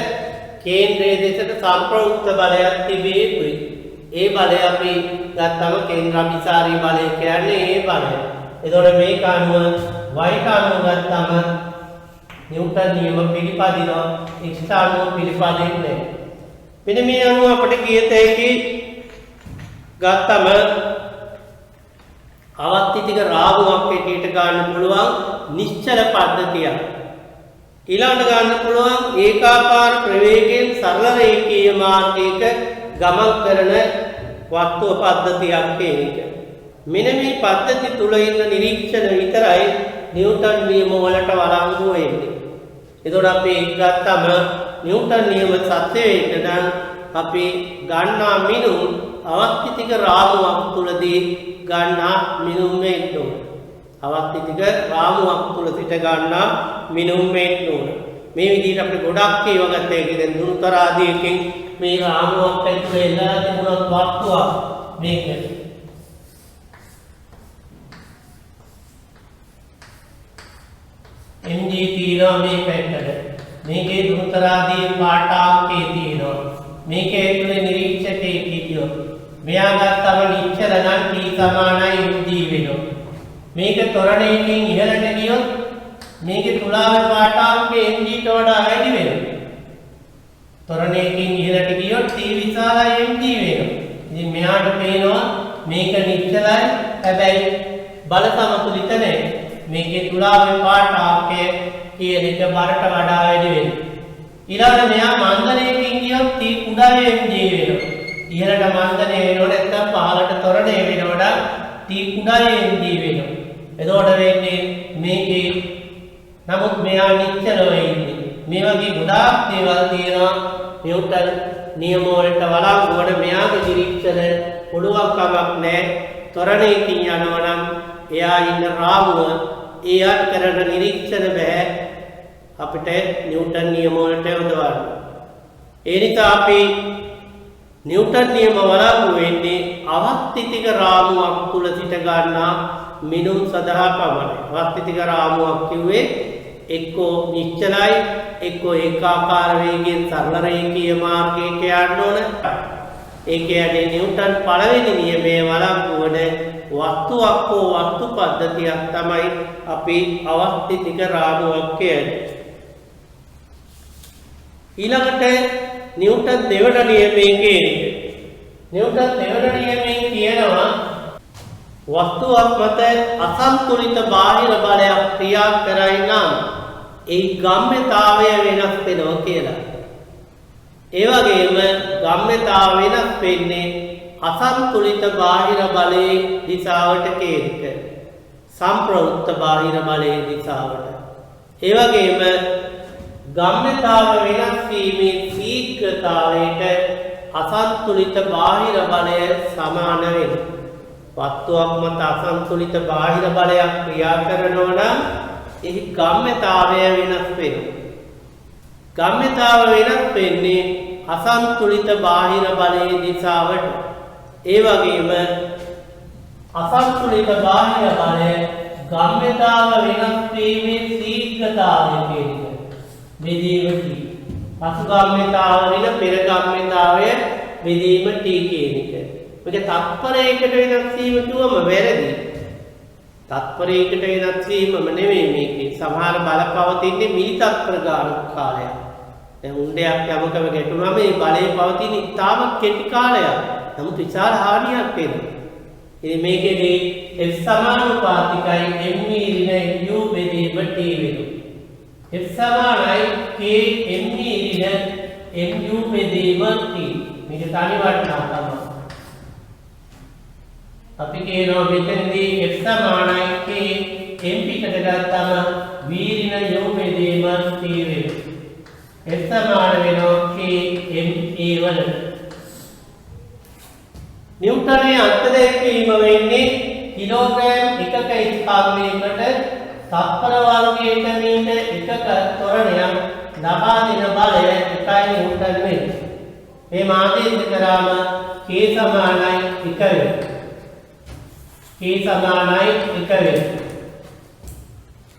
කේන්ද්‍රයේ දෙසට සම්ප්‍රවුත්ත බලයක් තිබේ යුතුයි. ඒ බලය අපි ගත්තම කේන්ද්‍රාභිසාරී බලය කියන්නේ ඒ බලය. එතකොට මේක අනුව y අනුව ගත්තම නිව්ටන් නියම පිළිපදිනවා x අනුව පිළිපදින්නේ. මෙන්න මේ අනුව අපිට කියත හැකි ගත්තම ආවර්තිතික රාමුවක් පිටියට ගන්න පුළුවන් නිශ්චල පද්ධතියක්. ඊළඟට ගන්න පුළුවන් ඒකාකාර ප්‍රවේගයෙන් සරල රේඛීය මාර්ගයක ගමන් කරන වස්තු පද්ධතියක් කියන එක. මෙන්න මේ පද්ධති තුල ඉන්න නිරීක්ෂණ විතරයි නිව්ටන් නියම වලට වළංගු වෙන්නේ. එතකොට අපි ගත්තම නිව්ටන් නියම සත්‍යයට නම් අපි ගන්නා මිනුම් අවස්ථිතික රාමුවක් තුලදී ගන්නා මිනුම් වෙන්න ඕන. අවස්ථිතික රාමුවක් තුල සිට ගන්නා මිනුම් වෙන්න ඕන. මේ විදිහට අපිට ගොඩක් ඒවා ගත්ත එකේ දැන් දුරුතර ආදීකින් මේ රාමුවක් ඇතුලේ ඉඳලා තිබුණත් වස්තුවක් මේක. MG තියෙනවා මේ පැත්තට. මේකේ දුරුතර ආදී පාඨාංකේ තියෙනවා. මේකේ ඇතුලේ නිරීක්ෂකයෙක් හිටියොත් මෙයා ගත්තම නිශ්චල නම් T සමානයි MG වෙනවා. මේක ත්වරණයකින් ඉහළට ගියොත් මේකේ තුලාවේ පාඨාංකේ MG ට වඩා වැඩි වෙනවා. ත්වරණයකින් ඉහළට ගියොත් T විශාලයි MG වෙනවා. ඉතින් මෙයාට පේනවා මේක නිශ්චලයි හැබැයි බල සමතුලිත නැහැ. මේකේ තුලාවේ පාඨාංකය කියන එක බරට වඩා වැඩි වෙනවා. ඊළඟට මෙයා මන්දණයකින් ගියොත් T කුඩාවේ MG වෙනවා. ඉහළට මන්දණය වෙනව නැත්නම් පහළට ත්වරණය වෙනවනම් T කුඩාවේ MG වෙනවා. එතකොට වෙන්නේ මේකේ නමුත් මෙයා නිශ්චලව ඉන්නේ. මේ වගේ ගොඩාක් දේවල් තියෙනවා නිව්ටන් නියම වලට වළංගු වන මෙයාගේ නිරීක්ෂණ පුළුවන් කමක් නැහැ. ත්වරණයකින් යනවා නම් එයා ඉන්න රාමුව එයා කරන නිරීක්ෂණ බෑ අපිට නිව්ටන් නියම වලට යොදවන්න. ඒ නිසා අපි නිව්ටන් නියම වළංගු වෙන්නේ අවස්ථිතික රාමුවක් තුල සිට ගන්නා මිනුම් සඳහා පමණයි. අවස්ථිතික රාමුවක් කිව්වේ එක්කෝ නිශ්චලයි එක්කෝ ඒකාකාර වේගයෙන් සරල රේඛීය මාර්ගයක යන්න ඕන. ඒ කියන්නේ නිව්ටන් පළවෙනි නියමයේ වළංගු වන වස්තුවක් හෝ වස්තු පද්ධතියක් තමයි අපි අවස්ථිතික රාමුවක් කියන්නේ. ඊළඟට නිව්ටන් දෙවන නියමයේ කියන්නේ. නිව්ටන් දෙවන නියමයේ කියනවා වස්තුවක් මත අසන්තුලිත බාහිර බලයක් ක්‍රියා කරයි නම් ඒ ගම්‍යතාවය වෙනස් වෙනවා කියලා. ඒ වගේම ගම්‍යතාවය වෙනස් වෙන්නේ අසන්තුලිත බාහිර බලයේ දිශාවට කේන්ද්‍ර සම්ප්‍රවුත්ත බාහිර බලයේ දිශාවට. ඒ වගේම ගම්‍යතාව වෙනස් වීමේ ශීඝ්‍රතාවයට අසන්තුලිත බාහිර බලය සමාන වෙනවා. වස්තුවක් මත අසන්තුලිත බාහිර බලයක් ක්‍රියා කරනවා නම් එහි ගම්‍යතාවය වෙනස් වෙනවා. ගම්‍යතාව වෙනස් වෙන්නේ අසන්තුලිත බාහිර බලයේ දිශාවට. ඒ වගේම අසන්තුලිත බාහිර බලය ගම්‍යතාව වෙනස් වීමේ ශීඝ්‍රතාවය කියන්නේ බෙදීමටි. පසුගම්‍යතාව වෙන පෙර ගම්‍යතාවය බෙදීම T කියන එක. මේක තත්පරයකට වෙනස් වීම කිව්වම වැරදි. තත්පරයකට වෙනස් වීමම නෙවෙයි මේකේ. සමහර බලපවතින්නේ මිලි තත්පර ගානක් කාලයක්. දැන් උණ්ඩයක් යමකව ගැටුනම මේ බලය පවතින ඉතාම කෙටි කාලයක්. නමුත් විශාල හානියක් වෙනවා. ඉතින් මේකේදී F සමානුපාතිකයි m ඍණ u බෙදීම t වෙනවා. F සමානයි k m ඍණ mu බෙදීම t. මේක තනි වටනවා තමයි. අපි කියනවා මෙතනදී F සමානයි k m පිටට ගත්තම v ඍණ u බෙදීම t වෙනවා. F සමාන වෙනවා k m a වල. නිව්ටනයේ අන්ත දැක්වීම වෙන්නේ කිලෝග්‍රෑම් එකක ස්කන්ධයකට තත්පර වර්ගයට මීටර් එකක ත්වරණයක් ලබා දෙන බලය 1 නිව්ටන් වෙනවා. මේ මාදේශ කරාම k සමානයි 1 වෙනවා. k සමානයි 1 වෙනවා.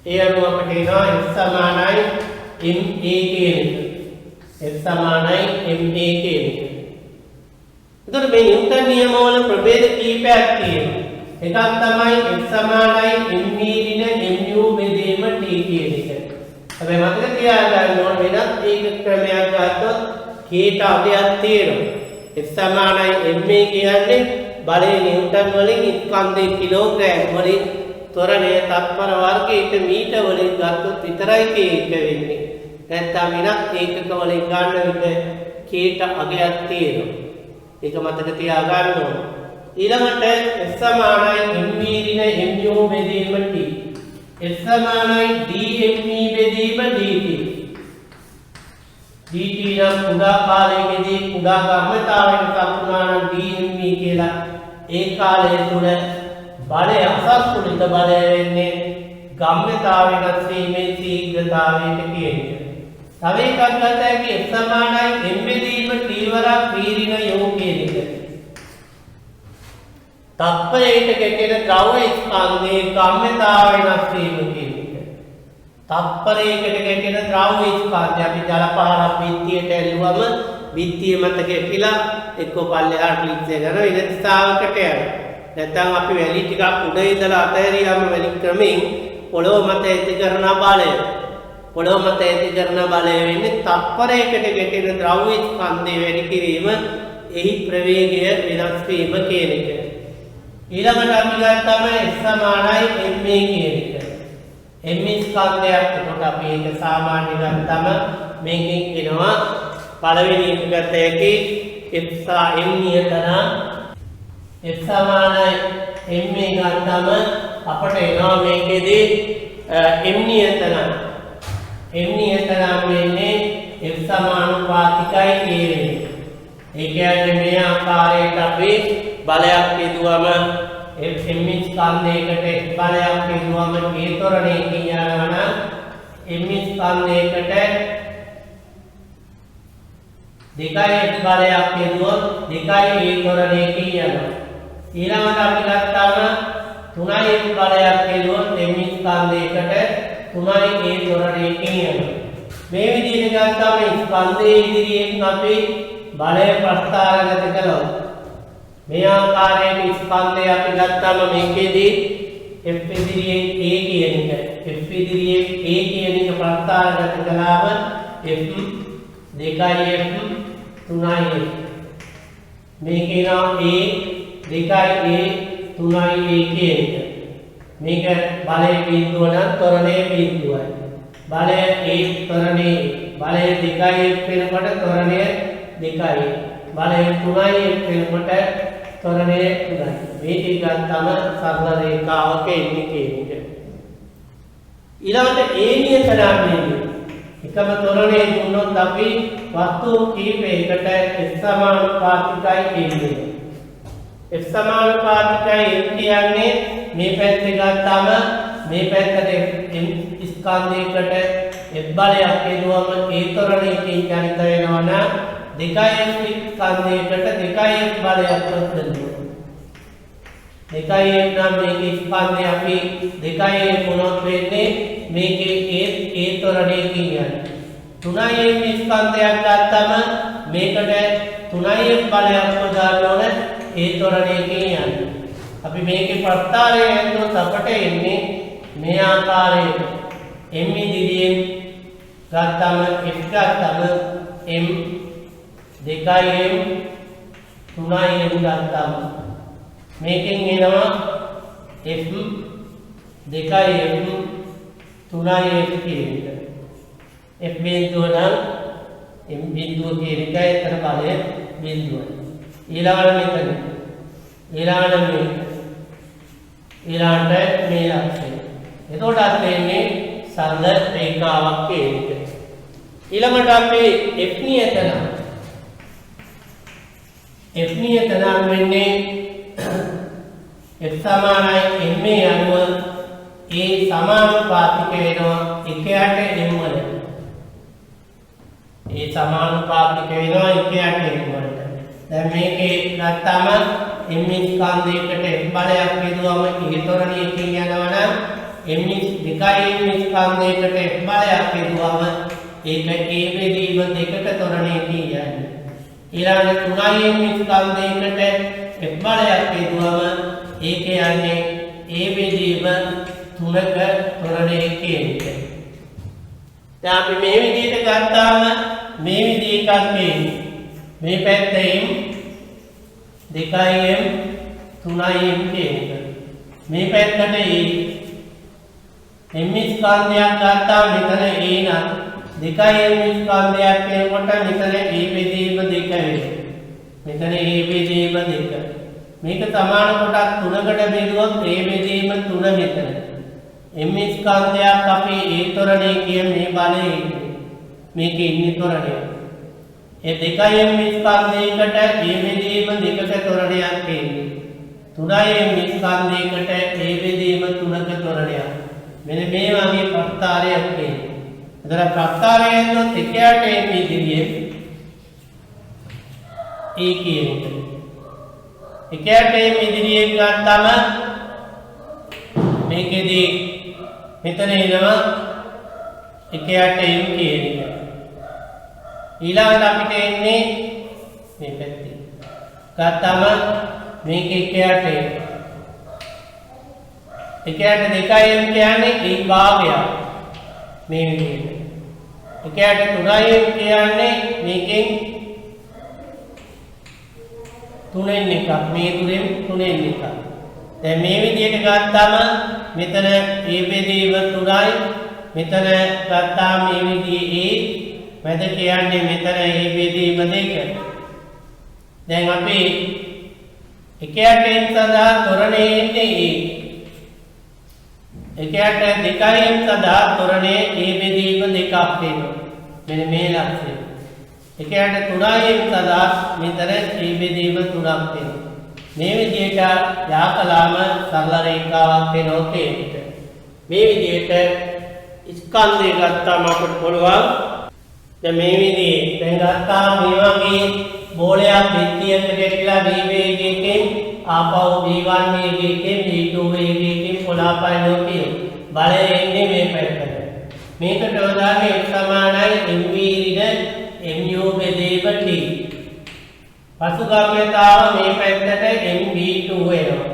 ඒ අනුව අපට එනවා f සමානයි ma කියන එක. f සමානයි ma කියන එක. එතකොට මේ නිව්ටන් නියම වල ප්‍රභේද කීපයක් තියෙනවා. එකක් තමයි F සමානයි m ඍණ mu බෙදීම t කියන එක. හැබැයි මතක තියාගන්න ඕන වෙනත් ඒක ක්‍රමයක් ගත්තොත් k ට අගයක් තියෙනවා. F සමානයි ma කියන්නේ බලය නිව්ටන් වලින් ස්කන්ධේ කිලෝග්‍රෑම් වලින් ත්වරණය තත්පර වර්ගයට මීටර වලින් ගත්තොත් විතරයි k එක වෙන්නේ. නැත්නම් වෙනත් ඒකක වලින් ගන්න විට k ට අගයක් තියෙනවා. ඒක මතක තියාගන්න ඕන. ඊළඟට F සමානයි m ඍණ mu බෙදීම t. F සමානයි dme බෙදීම dt. dt නම් කුඩා කාලයකදී කුඩා ගම්මතාවයක සම්පූර්ණ dme කියලා ඒ කාලය තුල බලය අසත්තුලිත බලය වෙන්නේ ගම්මතාවය වෙනස් වීමේ ශීඝ්‍රතාවයට කියන එක. තව එකක් ගත හැකි F සමානයි m බෙදීම t වරක් v ඍණ u කියන එක. තත්පරයකට ගැටෙන ද්‍රව්‍ය ස්කන්ධයේ ගම්මතාවය වෙනස් වීම කියන එක. තත්පරයකට ගැටෙන ද්‍රව්‍ය ස්කන්ධය අපි ජල පහරක් බිත්තියට ඇල්ලුවම බිත්තිය මත ගැටිලා එක්ක පල්ලෙහාට ලිප්ස් එක කරන වෙන දිශාවකට යනවා. නැත්නම් අපි වැලි ටිකක් උඩ ඉඳලා අතහැරියාම වැලි ක්‍රමයෙන් පොළොව මත ඇති කරන බලය. පොළොව මත ඇති කරන බලය වෙන්නේ තත්පරයකට ගැටෙන ද්‍රව්‍ය ස්කන්ධය වැඩි කිරීම එහි ප්‍රවේගය වෙනස් වීම කියන එක. ඊළඟට අපි ගත්තම F සමානයි ma කියන එක. m ස්කන්ධයක් එතකොට අපි ඒක සාමාන්‍ය ගත්තම මේකෙන් එනවා පළවෙනි එක ගත හැකි F සා m නියතන F සමානයි ma ගත්තම අපට එනවා මේකෙදී m නියතන වෙන්නේ F සමානුපාතිකයි කියන්නේ. ඒ කියන්නේ මේ ආකාරයට අපි බලයක් යදුවම m ස්කන්ධයකට බලයක් යදුවම ඒ ත්වරණය කියනවා නම් m ස්කන්ධයකට 2f බලයක් යදුවොත් 2 ඒ ත්වරණය කියනවා. ඊළඟට අපි ගත්තාම 3f බලයක් යදුවොත් m ස්කන්ධයකට 3 ඒ ත්වරණය කියනවා. මේ විදිහට ගත්තාම ස්කන්ධයේ ඉදිරියෙන් අපි බලය ප්‍රස්ථාරගත කළොත් මේ ආකාරයෙන් ස්කන්ධය අපි ගත්තාම මේකෙදී F ඉදිරියෙන් A කියන එක F ඉදිරියෙන් A කියන එක ප්‍රස්ථාරගත කළාම F 2F 3F මේකේනවා A 2A 3A කියන එක. මේක බලයේ බිඳුව නම් ත්වරණයේ බිඳුවයි. බලය A ත්වරණයේ බලය 2F වෙනකොට ත්වරණය 2යි. බලය 3F වෙනකොට ත්වරණය 3යි. මේ ටික ගත්තම සරල රේඛාවක එන්නේ කියන එක. ඊළඟට A නියතනාන්නේ එකම ත්වරණයේ දුන්නොත් අපි වස්තු කීපයකට F සමානුපාතිකයි කියන්නේ. F සමානුපාතිකයි කියන්නේ මේ පැත්තේ ගත්තාම මේ පැත්තට ස්කන්ධයකට F බලයක් යදුවම ඒ ත්වරණයකින් ජනිත වෙනවා නම් 2F ස්කන්ධයකට 2F බලයක් දෙනවා. 2F නම් මේකේ ස්කන්ධය අපි 2F මොනොත් වෙන්නේ මේකේ ඒ ත්වරණයකින් යන්නේ. 3F ස්කන්ධයක් ගත්තම මේකට 3F බලයක් යොදාන්න ඕන ඒ ත්වරණයකින් යන්නේ. අපි මේකේ ප්‍රස්ථාරය ඇතුළත අපට එන්නේ මේ ආකාරයට m ඉදිරියෙන් ගත්තම f ගත්තම m 2m 3m ගත්තම මේකෙන් එනවා f 2m 3m කියන එක. f බිඳුව නම් m බිඳුව කියන එක එතන බලය බිඳුවයි. ඊළඟට මෙතන ඊළඟට මේ ලක්ෂය. එතකොට අත් වෙන්නේ සරල රේඛාවක් කියන එක. ඊළඟට අපි f නියත නම් වෙන්නේ f සමානයි m අනුව ඒ සමානුපාතික වෙනවා 1ට m වලට. ඒ සමානුපාතික වෙනවා 1ට m වලට. දැන් මේකේ ගත්තම m ස්කන්ධයකට f බලයක් බෙදුවම ඊතරණියකින් යනවා නම් m 2m ස්කන්ධයකට f බලයක් බෙදුවම ඒක a බෙදීම දෙකක තරණයකින් යන්නේ. ඊළඟට 3m ස්කන්ධයකට f බලයක් බෙදුවම ඒක යන්නේ a බෙදීම 3ක තරණයකින්. දැන් අපි මේ විදිහට ගත්තාම මේ විදිහ එකක් එන්නේ. මේ පැත්තේ m 2m 3m කියන එක. මේ පැත්තට m ස්කන්ධයක් ගත්තාම මෙතන a නම් 2m ස්කන්ධයක් වෙනකොට මෙතන a බෙදීම 2 වෙනවා. මෙතන a බෙදීම 2. මේක සමාන කොටස් 3කට බෙදුවොත් a බෙදීම 3 මෙතන. m ස්කන්ධයක් අපි a තරණේ කියන මේ බලයේ ඉන්නේ. මේකේ ඉන්නේ තරණය. ඒ 2m ස්කන්ධයකට a බෙදීම 2ක තරණයක් තියෙන්නේ. 3m ස්කන්ධයකට a බෙදීම 3ක තරණයක්. මෙන්න මේ වගේ ප්‍රස්ථාරයක් තියෙනවා. එතන ප්‍රස්ථාරය එන්නොත් 1ට m ඉදිරියේ a කියන එක. 1ට m ඉදිරියෙන් ගත්තම මේකෙදී මෙතන එනවා 1ට m කියන එක. ඊළඟට අපිට එන්නේ මේ පැත්තේ. ගත්තම මේක 1ට m. 1ට 2m කියන්නේ e භාගයක්. මේ විදිහට. 1ට 3m කියන්නේ මේකෙන් 3න් එකක්. මේ තුනෙන් 3න් එකක්. දැන් මේ විදිහට ගත්තාම මෙතන a බෙදීම 3යි. මෙතන ගත්තාම මේ විදිහේ a මැද කියන්නේ මෙතන a බෙදීම 2. දැන් අපි 1ට m සඳහා තරණේ එන්නේ a. 1ට 2m සඳහා තරණේ a බෙදීම 2ක් වෙනවා. මෙන්න මේ ලක්ෂය. 1ට 3m සඳහා මෙතන a බෙදීම 3ක් වෙනවා. මේ විදිහට යාකලාම සරල රේඛාවක් වෙනවා කියන්නේ. මේ විදිහට ස්කන්ධය ගත්තාම අපට පුළුවන් දැන් මේ විදිහේ දැන් ගත්තාම මේ වගේ බෝලයක් පිටියට ගැටිලා v වේගයකින් ආපහු v1 වේගයකින් v2 වේගයකින් පොළාපයින්නවා කියන බලය එන්නේ මේ පැත්තට. මේකට උදාහරණයක් සමානයි mv ඍණ mu බෙදීම t. පසු ගම්‍යතාව මේ පැත්තට mv2 වෙනවා.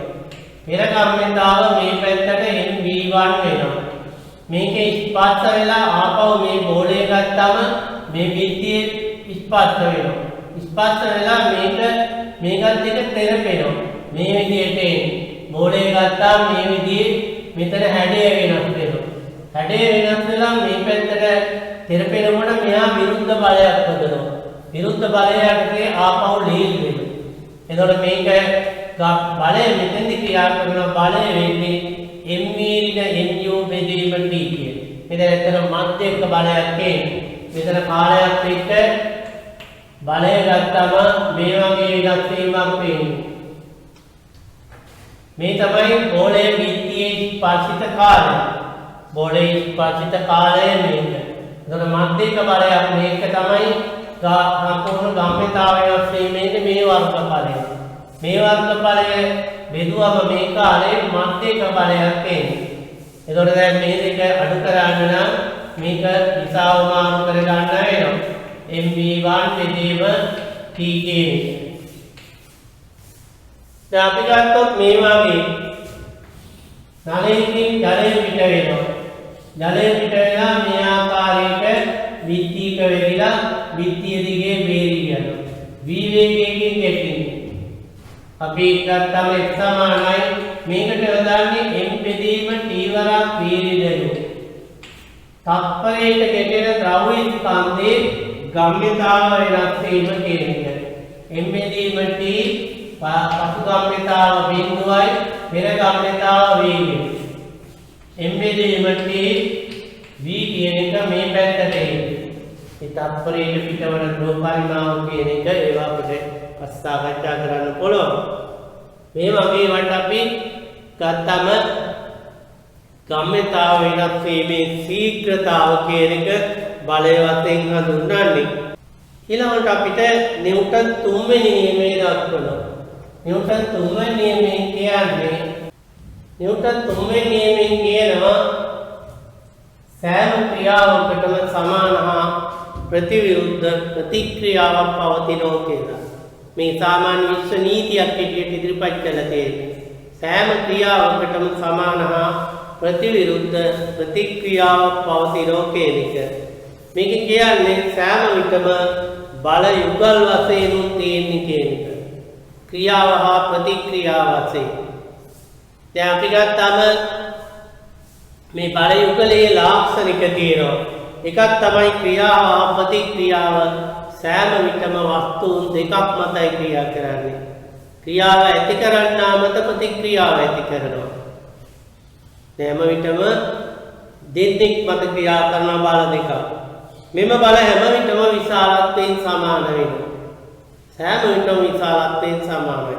පෙර ගම්‍යතාව මේ පැත්තට mv1 වෙනවා. මේකේ ස්පර්ශ වෙලා ආපහු මේ බෝලය ගත්තම මේ පිටියේ ස්පර්ශ වෙනවා. ස්පර්ශ වෙලා මේකත් එක තෙරපෙනවා. මේ විදිහට බෝලය ගත්තාම මේ විදිහේ මෙතන හැඩය වෙනස් වෙනවා. හැඩය වෙනස් වෙලා මේ පැත්තට තෙරපෙනකොට මෙහා විරුද්ධ බලයක් හදනවා. විරුද්ධ බලයකට ආපහු ලීල් වෙනවා. එතකොට මේක බලය මෙතෙන්දි ක්‍රියා කරන බලය වෙන්නේ mv ඍණ mu බෙදීම t කියන. මෙතන ඇත්තට මධ්‍යක බලයක් එන්නේ. මෙතන කාලයක් එක්ක බලය ගත්තම මේ වගේ වෙනස් වීමක් වෙන්නේ. මේ තමයි බෝලයේ පිටියේ ස්පර්ශිත කාලය. බෝලයේ ස්පර්ශිත කාලය මේක. එතකොට මධ්‍යක බලයක් මේක තමයි සම්පූර්ණ ගම්‍යතාවය වශයෙන් මේ වර්ගඵලය. මේ වර්ගඵලය බෙදුවම මේ කාලේ මධ්‍යක බලයක් එන්නේ. එතකොට දැන් මේ දෙක අඩු කරන්න නම් මේක දිශාව මාරු කර ගන්න වෙනවා. mv1 බෙදීම t කියන එක. දැන් අපි ගත්තොත් මේ වගේ නලයකින් ජලය පිට වෙනවා. ජලය පිට වෙලා මේ ආකාරයට විත්තික වෙලිලා විත්තිය දිගේ බේරී යනවා. v වේගයෙන් ගැටෙන්නේ. අපි ගත්තම x සමානයි මේකට යොදන්නේ m බෙදීම t වරක් පීරිදෙනු. තත්පරයට ගැටෙන ද්‍රව්‍ය ස්කන්ධයේ ගම්‍යතාව වෙනස් වීම කියන එක. m බෙදීම t පසු ගම්‍යතාව බිඳුවයි පෙර ගම්‍යතාව වේගය. m බෙදීම t v කියන එක මේ පැත්තට එන්නේ. ඒ තත්පරයට පිටවන ද්‍රව පරිමාව කියන එක ඒවා අපිට සාකච්ඡා කරන්න පුළුවන්. මේ වගේ වට අපි ගත්තම ගම්‍යතාව වෙනස් වීමේ ශීඝ්‍රතාව කියන එක බලය වශයෙන් හඳුන්වන්නේ. ඊළඟට අපිට නිව්ටන් තුන්වෙනි නියමය දක්වනවා. නිව්ටන් තුන්වෙනි නියමයෙන් කියන්නේ නිව්ටන් තුන්වෙනි නියමයෙන් කියනවා සෑම ක්‍රියාවකටම සමාන හා ප්‍රතිවිරුද්ධ ප්‍රතික්‍රියාවක් පවතිනවා කියලා. මේ සාමාන්‍ය විශ්ව නීතියක් හැටියට ඉදිරිපත් කළ තියෙන්නේ. සෑම ක්‍රියාවකටම සමාන හා ප්‍රතිවිරුද්ධ ප්‍රතික්‍රියාවක් පවතිනවා කියන එක. මේක කියන්නේ සෑම විටම බල යුගල් වශයෙන් තියෙන්නේ කියන එක. ක්‍රියාව හා ප්‍රතික්‍රියාව වශයෙන්. දැන් අපි ගත්තම මේ බල යුගලේ ලාක්ෂණික තියෙනවා. එකක් තමයි ක්‍රියාව හා ප්‍රතික්‍රියාව සෑම විටම වස්තුන් දෙකක් මතයි ක්‍රියා කරන්නේ. ක්‍රියාව ඇති කරන්නා මත ප්‍රතික්‍රියාව ඇති කරනවා. හැම විටම දෙද්දෙක් මත ක්‍රියා කරන බල දෙකක්. මෙම බල හැම විටම විශාලත්වයෙන් සමාන වෙනවා. සෑම විටම විශාලත්වයෙන් සමානයි.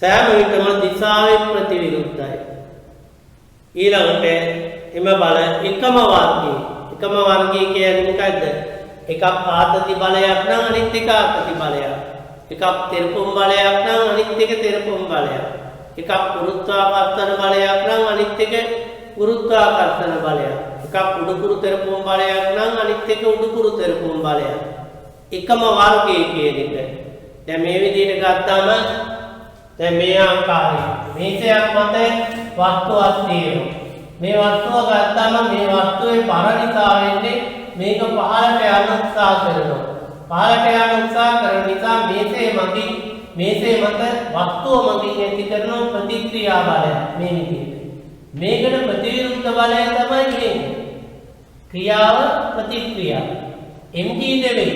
සෑම විටම දිශාවෙන් ප්‍රතිවිරුද්ධයි. ඊළඟට එම බල එකම වර්ගයේ. එකම වර්ගයේ කියන්නේ මොකද්ද? එකක් ආතති බලයක් නම් අනිත් එක ආතති බලයක්. එකක් තෙරපුම් බලයක් නම් අනිත් එක තෙරපුම් බලයක්. එකක් ගුරුත්වාකර්ෂණ බලයක් නම් අනිත් එක ගුරුත්වාකර්ෂණ බලයක්. එකක් උඩුකුරු තෙරපුම් බලයක් නම් අනිත් එක උඩුකුරු තෙරපුම් බලයක්. එකම වර්ගයේ කියන එක. දැන් මේ විදිහට ගත්තාම දැන් මේ ආකාරයෙන් මේසයක් මත වස්තුවක් තියෙනවා. මේ වස්තුව ගත්තාම මේ වස්තුවේ පරිණිතා වෙන්නේ මේක පහළට යන්න උත්සාහ කරනවා. පහළට යන්න උත්සාහ කරන නිසා මේසේ මත වස්තුව මගින් ඇති කරන ප්‍රතික්‍රියා බලය මේ විදිහට. මේකට ප්‍රතිවිරුද්ධ බලය තමයි වෙන්නේ. ක්‍රියාව ප්‍රතික්‍රියාව. mg නෙවෙයි.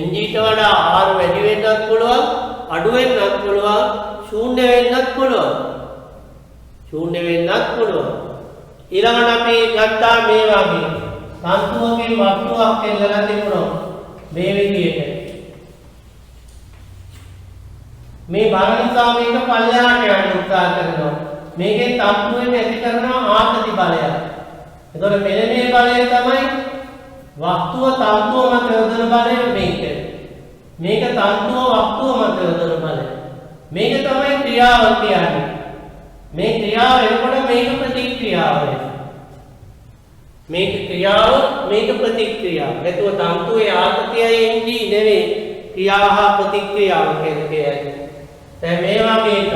mg ට වඩා r වැඩි වෙන්නත් පුළුවන්, අඩු වෙන්නත් පුළුවන්, ශූන්‍ය වෙන්නත් පුළුවන්. ශූන්‍ය වෙන්නත් පුළුවන්. ඊළඟට අපි ගත්තා මේ වගේ තන්තුවකින් වස්තුවක් එල්ලලා තිබුණා. මේ විදිහට. මේ බල නිසා මේක පල්ලෙහාට යන්න උත්සාහ කරනවා. මේකෙන් තන්තුවෙන් ඇති කරන ආතති බලයක්. එතකොට මෙන්න මේ බලය තමයි වස්තුව තන්තුව මත යොදන බලය මේක. මේක තන්තුව වස්තුව මත යොදන බලය. මේක තමයි ක්‍රියාව කියන්නේ. මේ ක්‍රියාව එනකොට මේක ප්‍රතික්‍රියාව වෙනවා. මේක ක්‍රියාව මේක ප්‍රතික්‍රියාව. නැතුව තන්තුවේ ආතතියයි එන්නේ නෙවෙයි. ක්‍රියාව හා ප්‍රතික්‍රියාව කියන්නේ. දැන් මේ වගේ එකක්.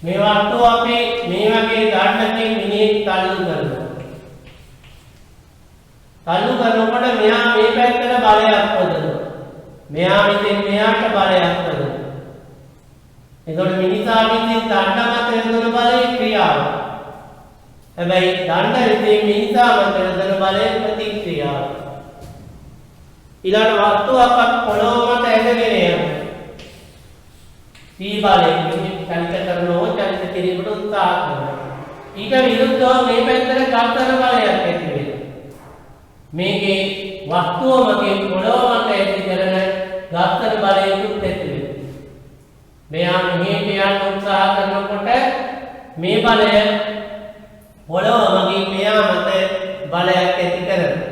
මේ වස්තුව අපි මේ වගේ දණ්ඩකින් මිනිහෙක් තල්ලු කරනවා. තල්ලු කරනකොට මෙයා මේ පැත්තට බලයක් හදනවා. මෙයා විසින් මෙයාට බලයක් හදනවා. එතකොට මිනිසා විසින් දණ්ඩ මත යොදන බලයේ ක්‍රියාව. හැබැයි දණ්ඩ විසින් මිනිසා මත යොදන බලයේ ප්‍රතික්‍රියාව. ඊළඟ වස්තුවක් පොළොව මත ඇදගෙන යනවා. C බලයෙන් චලිත කරනවා චලිත කිරීමට උත්සාහ කරනවා. ඊට විරුද්ධව මේ පැත්තට ඝර්ෂණ බලයක් ඇති වෙනවා. මේකේ වස්තුව මගින් පොළොව මත ඇති කරන ඝර්ෂණ බලයකුත් ඇති වෙනවා. මෙයා මෙහෙට යන්න උත්සාහ කරනකොට මේ බලය පොළොව මගින් මෙයා මත බලයක් ඇති කරනවා.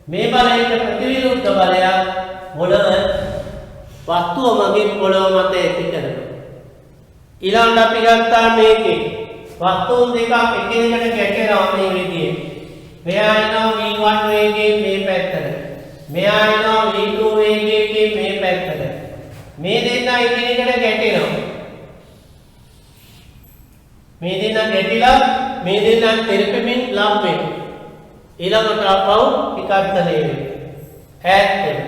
මේ බලයට ප්‍රතිවිරුද්ධ බලයක් පොළොව වස්තුව මගින් පොළොව මත ඇති කරනවා. ඊළඟට අපි ගත්තා මේකේ වස්තුන් දෙකක් එකිනෙකට ගැටෙනවා මේ විදිහේ. මෙයා එනවා v1 වේගයෙන් මේ පැත්තට. මෙයා එනවා v2 වේගයෙන් මේ පැත්තට. මේ දෙන්නා එකිනෙකට ගැටෙනවා. මේ දෙන්නා ගැටිලා මේ දෙන්නා තෙරපෙමින් ලම් වෙනවා. ඊළඟට ආපහු විකර්තනය වෙනවා. ඈත් වෙනවා.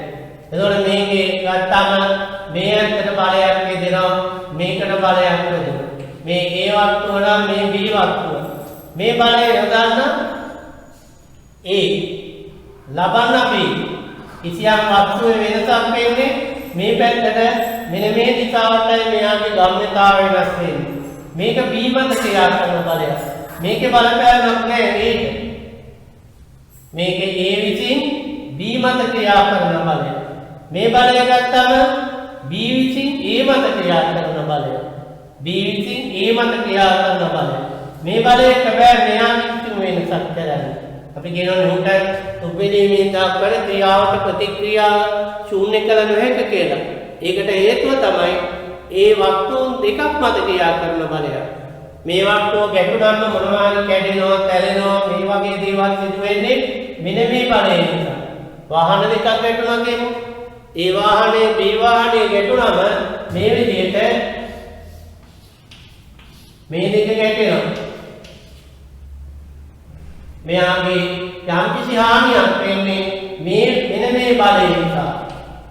එතකොට මේකේ ගත්තාම මේ අතට බලයක් දෙනවා මේකට බලයක් දෙනවා. මේ A වස්තුව නම් මේ B වස්තුව. මේ බලය යොදන්න A ලබන්න B. කිසියම් වස්තුවේ වෙනසක් වෙන්නේ මේ පැත්තට මෙන්න මේ දිශාවටයි මෙයාගේ ගම්‍යතාවය වෙනස් වෙන්නේ. මේක B මත ක්‍රියා කරන බලයක්. මේකේ බලපෑමක් නැහැ ඒක. මේකේ A විසින් B මත ක්‍රියා කරන බලයක්. මේ බලය ගත්තම B විසින් A මත ක්‍රියා කරන බලයක්. B විසින් A මත ක්‍රියා කරන බලයක්. මේ බලයට බෑ මෙයාගේ කිසිම වෙනසක් කරන්න. අපි කියනවා නිව්ටන් උපදීමේ දාපර ක්‍රියාවට ප්‍රතික්‍රියා ශූන්‍ය කළ නොහැක කියලා. ඒකට හේතුව තමයි ඒ වස්තුන් දෙකක් මත ක්‍රියා කරන බලය. මේ වස්තුව ගැටුනම මොනවා හරි කැඩෙනවා, තැලෙනවා, මේ වගේ දේවල් සිදු වෙන්නේ මෙන්න මේ බලය නිසා. වාහන දෙකක් ගැටුණා කියමු. ඒ වාහනේ B වාහනේ ගැටුනම මේ විදිහට මේ දෙක ගැටෙනවා. මෙයාගේ යම්කිසි හානියක් වෙන්නේ මෙන්න මේ බලය නිසා.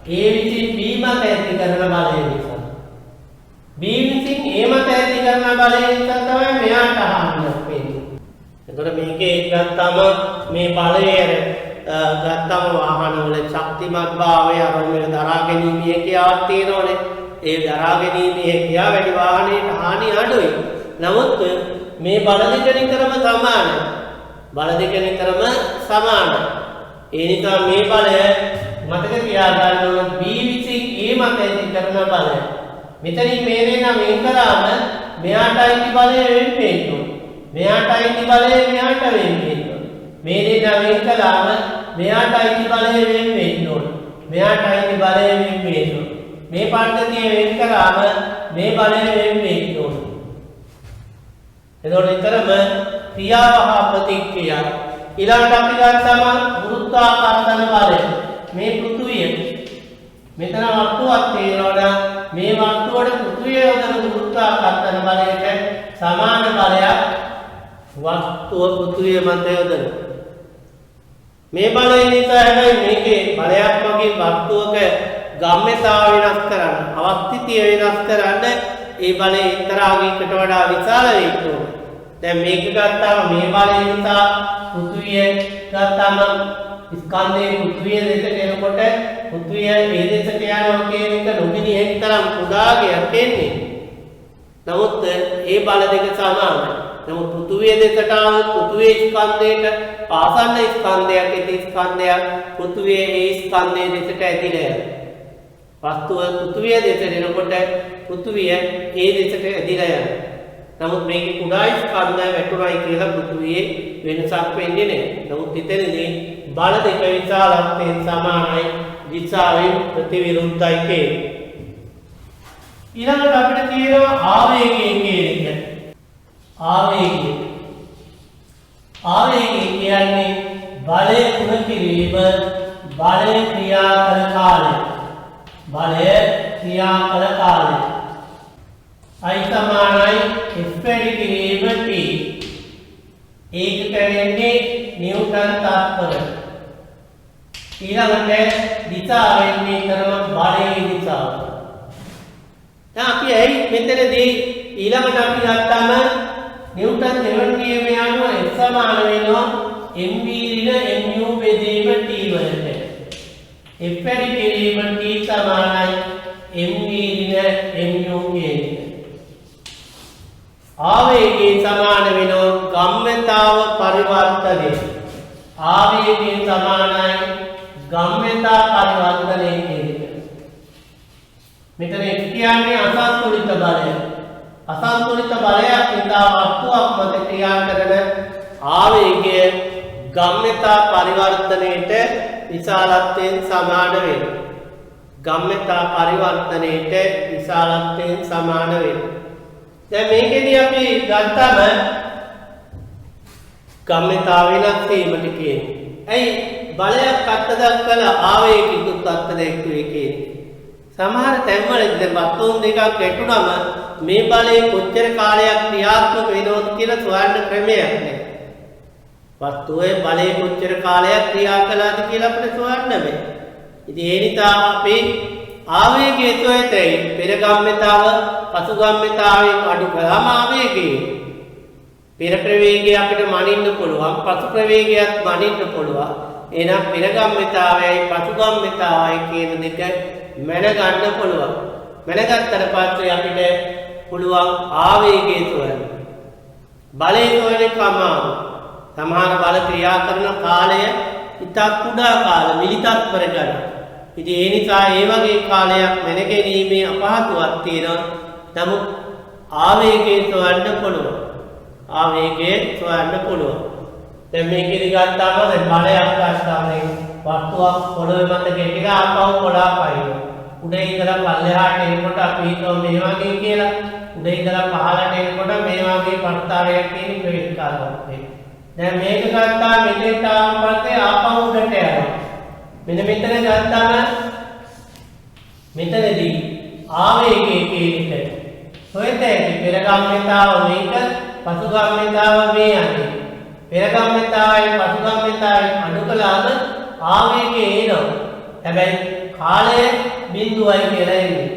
A විසින් B මත ඇති කරන බලය නිසා. B විසින් A මත ඇති කරන බලය නිසා තමයි මෙයාට හානියක් වෙන්නේ. එතකොට මේකේ ගත්තම මේ බලය ගත්තම වාහන වල ශක්තිමත් භාවය අරමුණ දරා ගැනීමේ කියාවක් තියෙනවනේ. ඒ දරා ගැනීමේ කියා වැඩි වාහනයට හානිය අඩුයි. නමුත් මේ බල දෙක නිතරම සමානයි. බල දෙක නිතරම සමානයි. ඒ නිසා මේ බලය මතක තියාගන්න ඕන B විසින් A මත ඇති කරන බලය. මෙතනින් මේ වෙන වෙන් කරාම මෙයාට අයිති බලය වෙන් වෙනවා. මෙයාට අයිති බලය මෙයාට වෙන් වෙනවා. මේ දෙක වෙන් කළාම මෙයාට අයිති බලය වෙන් වෙනවා. මෙයාට අයිති බලය වෙන් වෙනවා. මේ පද්ධතිය වෙන් කරාම මේ බලය වෙන් වෙනවා. එතකොට නිතරම ක්‍රියාව හා ප්‍රතික්‍රියාව. ඊළඟට අපි ගත්තම ගුරුත්වාකර්ෂණ බලය. මේ පෘථුවිය මෙතන වස්තුවක් තියෙනවා මේ වස්තුවට පෘථුවිය යොදන ගුරුත්වාකර්ෂණ බලයට සමාන බලයක් වස්තුව පෘථුවිය මත යොදන. මේ බලය නිසා හැබැයි මේකේ බලයක් වගේ වස්තුවක ගම්‍යතාව වෙනස් කරන්න, අවස්ථිතිය වෙනස් කරන්න ඒ බලය එක්තරාගයකට වඩා විශාල වෙන්න ඕනේ. දැන් මේක ගත්තාම මේ බලය නිසා පෘථුවිය ගත්තාම ස්කන්ධයේ පෘථුවිය දෙසට එනකොට පෘථුවිය ඒ දෙසට යනවා කියන එක නොමිනි එක්තරම් කුඩාගයක් එන්නේ. නමුත් ඒ බල දෙක සමානයි. නමුත් පෘථුවිය දෙසට ආවොත් පෘථුවියේ ස්කන්ධයට ආසන්න ස්කන්ධයක් ඇති ස්කන්ධයක් පෘථුවියේ ඒ ස්කන්ධයේ දෙසට ඇදිලා යනවා. වස්තුව පෘථුවිය දෙසට එනකොට පෘථුවිය ඒ දෙසට ඇදිලා යනවා. නමුත් මේකේ කුඩා ස්කන්ධය වැටුණයි කියලා පෘථුවියේ වෙනසක් වෙන්නේ නැහැ. නමුත් එතනදී බල දෙක විශාලත්වයෙන් සමානයි, දිශාවෙන් ප්‍රතිවිරුද්ධයි කියන්නේ. ඊළඟට අපිට තියෙනවා ආවේගය කියන එක. ආවේගය කියන්නේ බලය ගුණ කිරීම, බලය ක්‍රියා කළ කාලය. බලය ක්‍රියා කළ කාලය. I සමානයි F වැඩි කිරීම T. ඒක කියන්නේ නිව්ටන් තාප්පර. ඊළඟට දිශාව වෙන්නේ කරන බලයේ දිශාව. දැන් අපි ඇයි මෙතනදී ඊළඟට අපි ගත්තම නිව්ටන් දෙවන නියමය අනුව F සමාන වෙනවා mv ඍණ mu බෙදීම T වලට. F වැඩි කිරීම T සමානයි mv ඍණ mu කියන්නේ. ආවේගයේ සමාන වෙනවා ගම්‍යතාව පරිවර්තනය. ආවේගයේ සමානයි ගම්‍යතා පරිවර්තනය කියන්නේ. මෙතන කියන්නේ අසන්තුලිත බලය. අසන්තුලිත බලයක් නිසා වස්තුවක් මත ක්‍රියා කරන ආවේගය ගම්‍යතා පරිවර්තනයේට විශාලත්වයෙන් සමාන වෙනවා. ගම්‍යතා පරිවර්තනයේට විශාලත්වයෙන් සමාන වෙනවා. දැන් මේකෙදී අපි ගත්තම ගම්‍යතාව වෙනස් වීමට කියන්නේ. ඇයි බලයක් අත්දැක කළ ආවේගිකුත් අත්දැක්ුවේ කියන්නේ. සමහර තැන්වලදී දැන් වස්තුන් දෙකක් ගැටුනම මේ බලය කොච්චර කාලයක් ක්‍රියාත්මක වෙනවද කියලා සොයන්න ක්‍රමයක් නැහැ. වස්තුවේ බලය කොච්චර කාලයක් ක්‍රියා කළාද කියලා අපිට සොයන්න බෑ. ඉතින් ඒ නිසා අපි ආවේගයේ සොයතේ පෙරගම්මිතාව පසුගම්මිතාවෙන් අඩු කළාම ආවේගයේ පෙර ප්‍රවේගය අපිට මනින්න පුළුවන් පසු ප්‍රවේගයත් මනින්න පුළුවන්. එහෙනම් පෙරගම්මිතාවයි පසුගම්මිතාවයි කියන දෙක මැන ගන්න පුළුවන්. මැනගත්තට පස්සේ අපිට පුළුවන් ආවේගයේ සොයන්න. බලයේ සොයන්නේ කමාව. සමහර බල ක්‍රියා කරන කාලය ඉතා කුඩා කාල මිලිතත්පර ගණන්. ඉතින් ඒ නිසා ඒ වගේ කාලයක් මැනගැනීමේ අපහසුතාවක් තියෙනවා. නමුත් ආවේගයේ සොයන්න පුළුවන්. ආවේගයේ සොයන්න පුළුවන්. දැන් මේකෙදි ගත්තාම දැන් බලයක් ගත්තාම වස්තුවක් පොළොවේ මත ගෙටිලා ආපහු පොළාපයින්. උඩ ඉඳලා පල්ලෙහාට එනකොට අපි හිතුවා මේ වගේ කියලා. උඩ ඉඳලා පහළට එනකොට මේ වගේ පස්තරයක් තියෙන ක්‍රේට් කාලයක්. දැන් මේක ගත්තා මෙතෙන්ට ආවම පස්සේ ආපහු උඩට යනවා. මෙන්න මෙතන ගත්තාම මෙතනදී ආවේගයේ කියන එක. හොයතේ පෙරගම්මිතාව මේක පසුගම්මිතාව මේ යන්නේ. පෙරගම්මිතාවයි පසුගම්මිතාවයි අඩු කළාම ආවේගය එනවා. හැබැයි කාලය බිඳුවයි කියලා එන්නේ.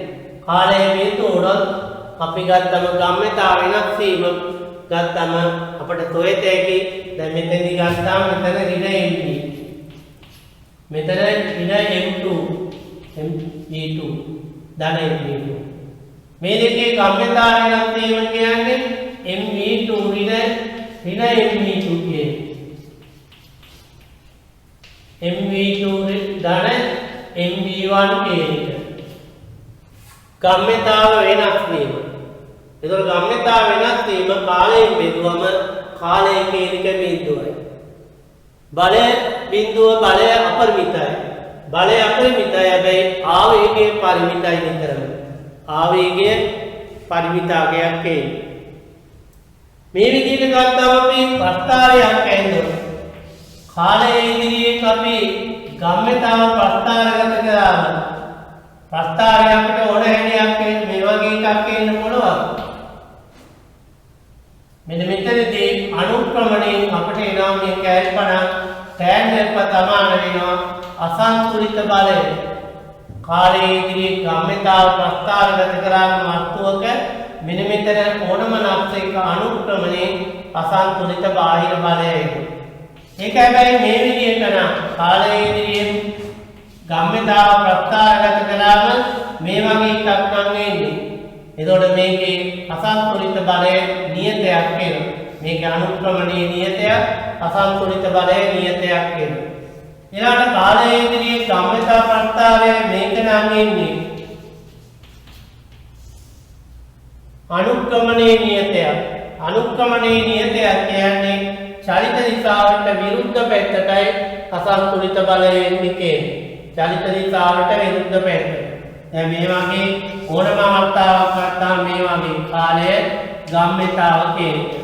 කාලය බිඳුව උනොත් අපි ගත්තම ගම්මිතාව වෙනස් වීම ගත්තම අපිට සොයතේ කි දැන් මෙතනදී ගත්තාම මෙතන ඍණ mp. මෙතන ඍණ m2 mv2 ධන mv2. මේ දෙකේ ගම්මිතාව වෙනස් වීම කියන්නේ mv2 ඍණ mv2 කියන්නේ. mv2 ධන mv1 කියන එක. ගම්මිතාව වෙනස් වීම. ඒතර ගම්මිතාව වෙනස් වීම කාලයෙන් බෙදුවම කාලය කියන එක බිඳුවයි. බලය බිඳුව බලය අපරිමිතයි. බලය අපරිමිතයි හැබැයි ආවේගය පරිමිතයි නිතරම. ආවේගය පරිමිතාවයක් එන්නේ. මේ විදිහට ගත්තාම අපි ප්‍රස්තාරයක් ඇඳුවා. කාලයේ ඉදිරියේ අපි ගම්මිතාව ප්‍රස්තාරගත කරාම ප්‍රස්තාරය අපිට ඕන හැටියක් මේ වගේ එකක් එන්න පුළුවන්. මෙන්න මෙතනදී අනුක්‍රමණයෙන් අපිට එනවා මේ කැල්පණ tan සමාන වෙනවා අසන්තුලිත බලය. කාලයේ ඉදිරියේ ගම්මිතාව ප්‍රස්තාරගත කරාම වස්තුවක මෙන්න මෙතන ඕනම නක්ෂයක අනුක්‍රමණයෙන් අසන්තුලිත බාහිර බලය එනවා. ඒක හැබැයි මේ විදිහට නම් කාලයේ ඉදිරියෙන් ගම්මිතාව ප්‍රස්තාරගත කළාම මේ වගේ එකක් නම් එන්නේ. එතකොට මේකේ අසන්තුලිත බලය නියතයක් වෙනවා. මේකේ අනුක්‍රමණීය නියතයක් අසන්තුලිත බලය නියතයක් වෙනවා. ඊළඟට කාලයේ ඉදිරියේ ගම්මිතාව ප්‍රස්තාරය මේක නම් එන්නේ. අනුක්‍රමණීය නියතයක්. අනුක්‍රමණීය නියතයක් කියන්නේ චලිත දිශාවට විරුද්ධ පැත්තටයි අසන්තුලිත බලය එන්නේ කියන්නේ. චලිත දිශාවට විරුද්ධ පැත්ත. දැන් මේ වගේ ඕනම අවස්ථාවක් ගත්තාම මේ වගේ කාලය ගම්මිතාව කියන්නේ.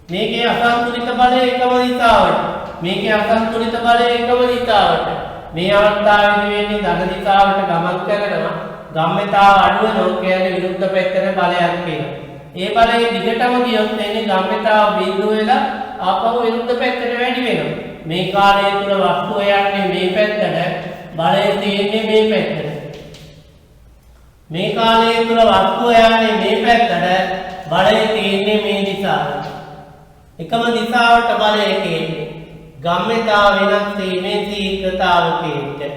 මේකේ අසන්තුලිත බලය එකම දිශාවට. මේකේ අසන්තුලිත බලය එකම දිශාවට. මේ අවස්ථාවේදී වෙන්නේ ධන දිශාවට ගමන් කරනවා. ගම්මිතාව අඩු වෙනවා කියන්නේ විරුද්ධ පැත්තට බලයක් කියනවා. ඒ බලයේ දිගටම ගියොත් එන්නේ ගම්මිතාව බිඳුව වෙලා ආපහු විරුද්ධ පැත්තට වැඩි වෙනවා. මේ කාලය තුල වස්තුව යන්නේ මේ පැත්තට, බලය තියෙන්නේ මේ පැත්තට. මේ කාලය තුල වස්තුව යන්නේ මේ පැත්තට, බලය තියෙන්නේ මේ දිශාවට. එකම දිශාවට බලය කියන්නේ ගම්මිතාව වෙනස් වීමේ තීව්‍රතාව කියන්නේ.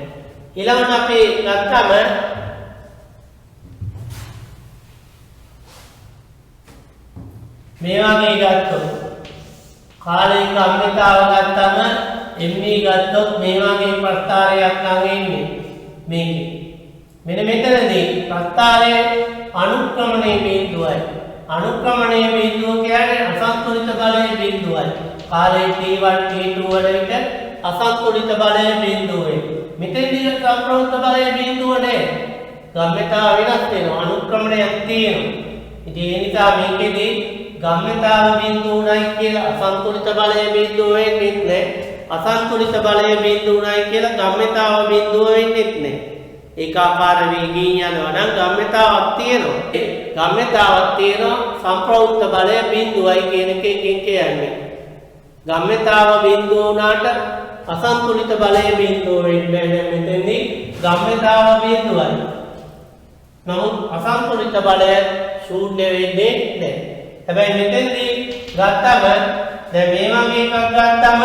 ඊළඟට අපි ගත්තම මේ වගේ ගත්තොත් කාලයේ ගම්මිතාව ගත්තම mv ගත්තොත් මේ වගේ ප්‍රස්තාරයක් නම් එන්නේ මේකේ. මෙන්න මෙතනදී ප්‍රස්තාරයේ අනුක්‍රමණයේ බිඳුවයි. අනුක්‍රමණයේ බිඳුව කියන්නේ අසන්තුලිත බලයේ බිඳුවයි. කාලයේ t1 t2 වල විට අසන්තුලිත බලයේ බිඳුවයි. මෙතනදී සම්ප්‍රවෘත්ත බලයේ බිඳුව නේ. ගම්මිතාව වෙනස් වෙනවා. අනුක්‍රමණයක් තියෙනවා. ඉතින් ඒ නිසා මේකෙදී ගම්මිතාව බිඳුවයි කියලා අසන්තුලිත බලය බිඳුව වෙන්නේ නැහැ. අසන්තුලිත බලය බිඳුවයි කියලා ගම්මිතාව බිඳුව වෙන්නේ නැහැ. ඒකාකාර වේගයෙන් යනවා නම් ගම්‍යතාවක් තියෙනවා. ගම්‍යතාවක් තියෙනවා සම්ප්‍රවුත්ත බලය බිඳුවයි කියන එකකින් කියන්නේ. ගම්‍යතාව බිඳුව වුණාට අසන්තුලිත බලය බිඳුව වෙන්නේ නැහැ. මෙතෙන්දී ගම්‍යතාව බිඳුවයි. නමුත් අසන්තුලිත බලය ශූන්‍ය වෙන්නේ නැහැ. හැබැයි මෙතෙන්දී ගත්තම දැන් මේ වගේ එකක් ගත්තම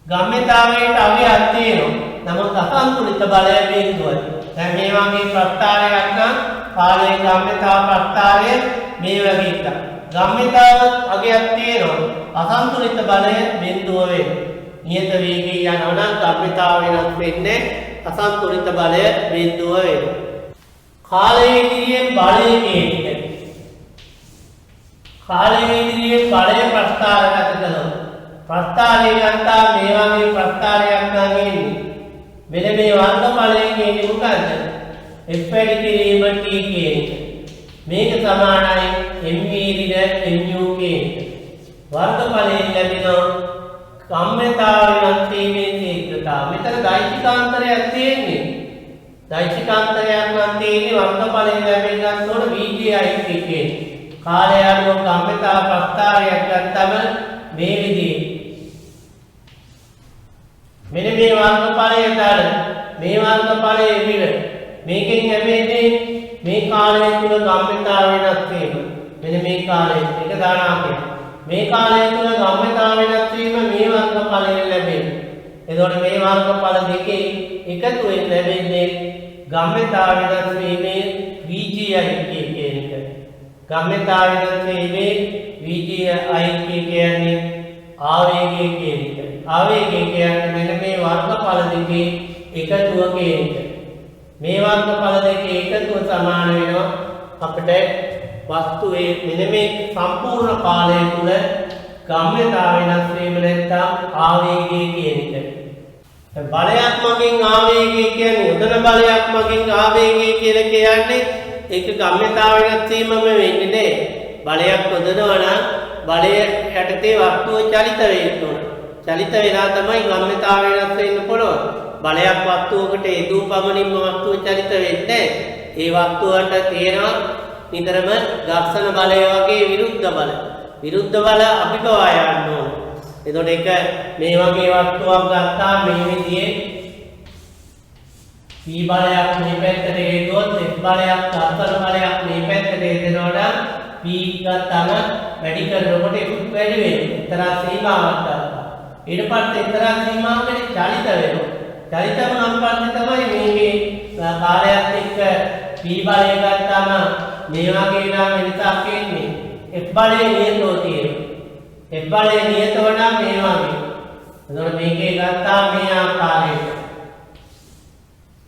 ගම්‍යතාවයට අගයක් තියෙනවා. නමුත් අසන්තුලිත බලය බිඳුවයි. දැන් මේ වගේ ප්‍රස්ථාරයක් නම් කාලයේ ගම්‍යතාව ප්‍රස්ථාරය මේ වගේ එකක්. ගම්‍යතාව අගයක් තියෙනවා. අසන්තුලිත බලය බිඳුව වෙනවා. නියත වේගයෙන් යනවා නම් ගම්‍යතාව වෙනස් වෙන්නේ අසන්තුලිත බලය බිඳුව වෙනවා. කාලයේ ඉදිරියෙන් බලය කියන්නේ කාලයේ ඉදිරියෙන් බලය ප්‍රස්ථාරගත කළොත් ප්‍රස්ථාරය ගත්තා මේ වගේ ප්‍රස්ථාරයක් නම් එන්නේ මෙන්න මේ වර්ගඵලයෙන් එන්නේ මොකද්ද? f වැඩි කිරීම t කියන එක. මේක සමානයි m විදිහට mu කියන එක. වර්ගඵලයෙන් ලැබෙන ගම්‍යතාව වෙනස් වීමේ ශීඝ්‍රතාව. මෙතන දෛශිකාන්තරයක් තියෙන්නේ. දෛශිකාන්තරයක් නම් තියෙන්නේ වර්ගඵලයෙන් ලැබෙන්නත් උන vgi කියන. කාලය අනුව ගම්‍යතාව ප්‍රස්ථාරයක් ගත්තම මේ විදිහේ මෙන්න මේ වර්ගඵලය දාන මේ වර්ගඵලයේ විල මේකෙන් ලැබෙන්නේ මේ කාලය තුල ගම්‍යතාව වෙනස් වීම. මෙන්න මේ කාලය එක දානාකේ මේ කාලය තුල ගම්‍යතාව වෙනස් වීම මේ වර්ගඵලයෙන් ලැබෙන්නේ. එතකොට මේ වර්ගඵල දෙකේ එකතුවෙන් ලැබෙන්නේ ගම්‍යතාව වෙනස් වීමේ vgi කියන එක. ගම්‍යතාව වෙනස් වීමේ vgi කියන්නේ ආවේගය කියන එක. ආවේගය කියන්නේ මෙන්න මේ වර්ගඵල දෙකේ එකතුව කියන එක. මේ වර්ගඵල දෙකේ එකතුව සමාන වෙනවා අපිට වස්තුවේ මෙන්න මේ සම්පූර්ණ කාලය තුල ගම්‍යතාව වෙනස් වීම නැත්නම් ආවේගය කියන එක. බලයක් මගින් ආවේගය කියන්නේ උදන බලයක් මගින් ආවේගය කියලා කියන්නේ ඒක ගම්‍යතාව වෙනස් වීමම වෙන්නේ නෑ. බලයක් උදනවා නම් බලය යටතේ වස්තුව චලිත වෙන්න ඕන. චලිත වෙලා තමයි ගම්‍යතාව වෙනස් වෙන්න පුළුවන්. බලයක් වස්තුවකට යෙදූ පමණින්ම වස්තුව චලිත වෙන්නේ. ඒ වස්තුවට තියෙනවා නිතරම ඝර්ෂණ බලය වගේ විරුද්ධ බල. විරුද්ධ බල අභිභවා යන්න ඕන. එතකොට ඒක මේ වගේ වස්තුවක් ගත්තා මේ විදිහේ p බලයක් මේ පැත්තට යෙදුවොත් f බලයක් ඝර්ෂණ බලයක් මේ පැත්තට යෙදෙනකොට p ගත්තම වැඩි කරනකොට f වැඩි වෙනවා. එතරම් සීමාවක් ගන්නවා. ඊට පස්සේ එතරම් සීමාවකට චලිත වෙනවා. චලිත වුණාන් පස්සේ තමයි මේකේ කාලයත් එක්ක p බලය ගත්තම මේ වගේ නම් වෙනසක් එන්නේ. f බලය නියතව තියෙනවා. f බලය නියතව නම් මේ වගේ. එතකොට මේකේ ගත්තා මේ ආකාරයට.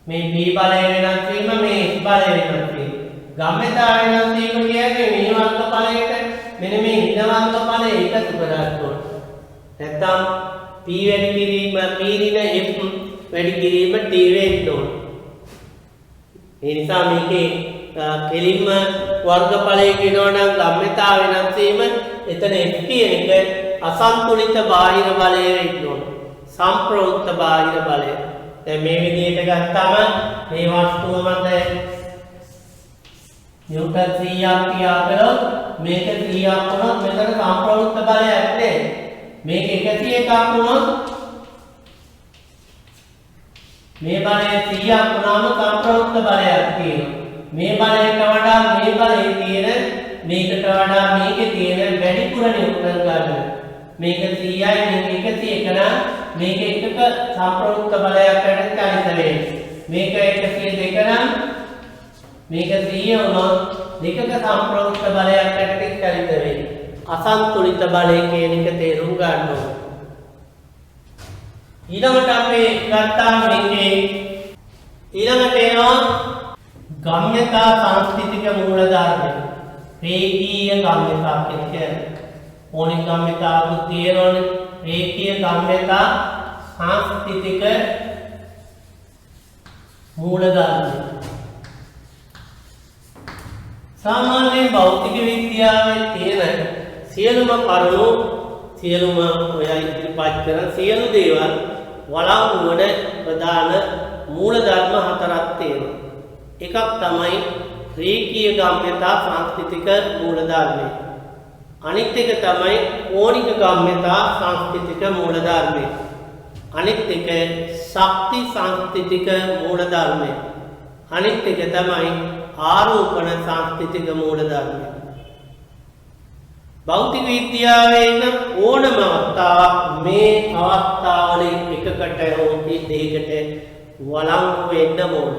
මේ p බලය වෙනස් වීම මේ f බලය වෙනස් වීම. ගම්‍යතාව වෙනස් වීම කියන්නේ මේ වර්ගඵලයට මෙන්න මේ ඉන වර්ගඵලය එකතු කරගන්න ඕන. නැත්නම් p වැඩි කිරීම p ඍණ f වැඩි කිරීම t වෙන්න ඕන. ඒ නිසා මේකේ කෙලින්ම වර්ගඵලය කියනවා නම් ගම්‍යතාව වෙනස් වීම එතන f කියන එක අසන්තුලිත බාහිර බලය වෙන්න ඕන. සම්ප්‍රවුත්ත බාහිර බලය. දැන් මේ විදිහට ගත්තම මේ වස්තුව මත නිව්ටන් 100ක් ක්‍රියා කළොත් මේක 100ක් වුණොත් මෙතන සම්ප්‍රවුත්ත බලයක් නැහැ. මේක 101ක් වුණොත් මේ බලය 100ක් වුණාම සම්ප්‍රවුත්ත බලයක් තියෙනවා. මේ බලයට වඩා මේ බලයේ තියෙන මේකට වඩා මේකේ තියෙන වැඩිපුර නිව්ටන් ගන්න. මේක 100යි මේක 101 නම් මේක එකක සම්ප්‍රවුත්ත බලයක් වැඩ චලිත වෙන්නේ. මේක 102 නම් මේක 100 වුණොත් දෙකක සම්ප්‍රවුත්ත බලයක් වැඩ චලිත වෙන්නේ. අසන්තුලිත බලය කියන එක තේරුම් ගන්න ඕනේ. ඊළඟට අපි ගත්තා මේකේ ඊළඟට එනවා ගම්‍යතා සංස්කෘතික මූලධර්ම. රේඛීය ගම්‍යතා කියන්නේ ඕනික ගම්‍යතාවු තියෙනවනේ. රේඛීය ගම්‍යතා සංස්කෘතික මූලධර්ම. සාමාන්‍යයෙන් භෞතික විද්‍යාවේ තියෙන සියලුම කරුණු සියලුම ඔය ඉදිරිපත් කරන සියලු දේවල් වළංගු වන ප්‍රධාන මූල ධර්ම හතරක් තියෙනවා. එකක් තමයි රේඛීය ගම්‍යතා සංස්කෘතික මූල ධර්මය. අනිත් එක තමයි කෝණික ගම්‍යතා සංස්කෘතික මූල ධර්මය. අනිත් එක ශක්ති සංස්කෘතික මූල ධර්මය. අනිත් එක තමයි ආරෝපණ සංස්කෘතික මූල ධර්මය. භෞතික විද්‍යාවේ ඕනම අවස්ථාවක් මේ අවස්ථාවලින් එකකට හෝ දෙකකට වළංගු වෙන්න ඕන.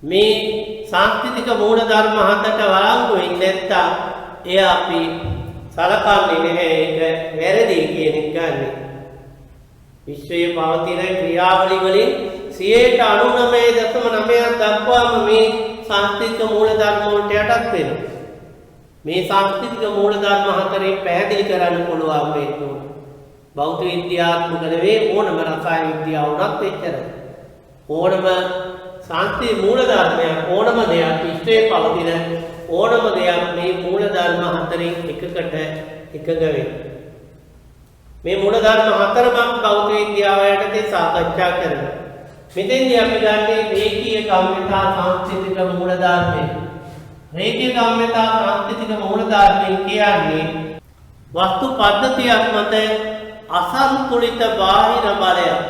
මේ සංස්කෘතික මූල ධර්ම හතට වළංගු වෙන්නේ නැත්නම් එය අපි සලකන්නේ නැහැ, ඒක වැරදි කියන එක ගන්න. විශ්වයේ පවතින ක්‍රියාවලි වලින් 99.9% දක්වාම මේ සංස්කෘතික මූල ධර්ම වලට යටත් වෙනවා. මේ සංස්කෘතික මූල ධර්ම හතරෙන් පැහැදිලි කරන්න පුළුවන් වෙන්නේ භෞතික විද්‍යාත්මක නෙවෙයි, ඕනම රසායන විද්‍යාව උනත් එච්චරයි. ඕනම සංස්කෘතික මූල ධර්මයක්, ඕනම දෙයක් විශ්වයේ පවතින ඕනම දෙයක් මේ මූල ධර්ම හතරෙන් එකකට එකඟ වෙනවා. මේ මූල ධර්ම හතරම භෞතික විද්‍යාව යටතේ සාකච්ඡා කරනවා. මෙතෙන්දී අපි ගන්නේ රේඛීය ගම්‍යතා සංස්කෘතික මූල ධර්මය. රේඛීය ගම්‍යතා සංස්කෘතික මූල ධර්මය කියන්නේ වස්තු පද්ධතියක් මත අසන්තුලිත බාහිර බලයක්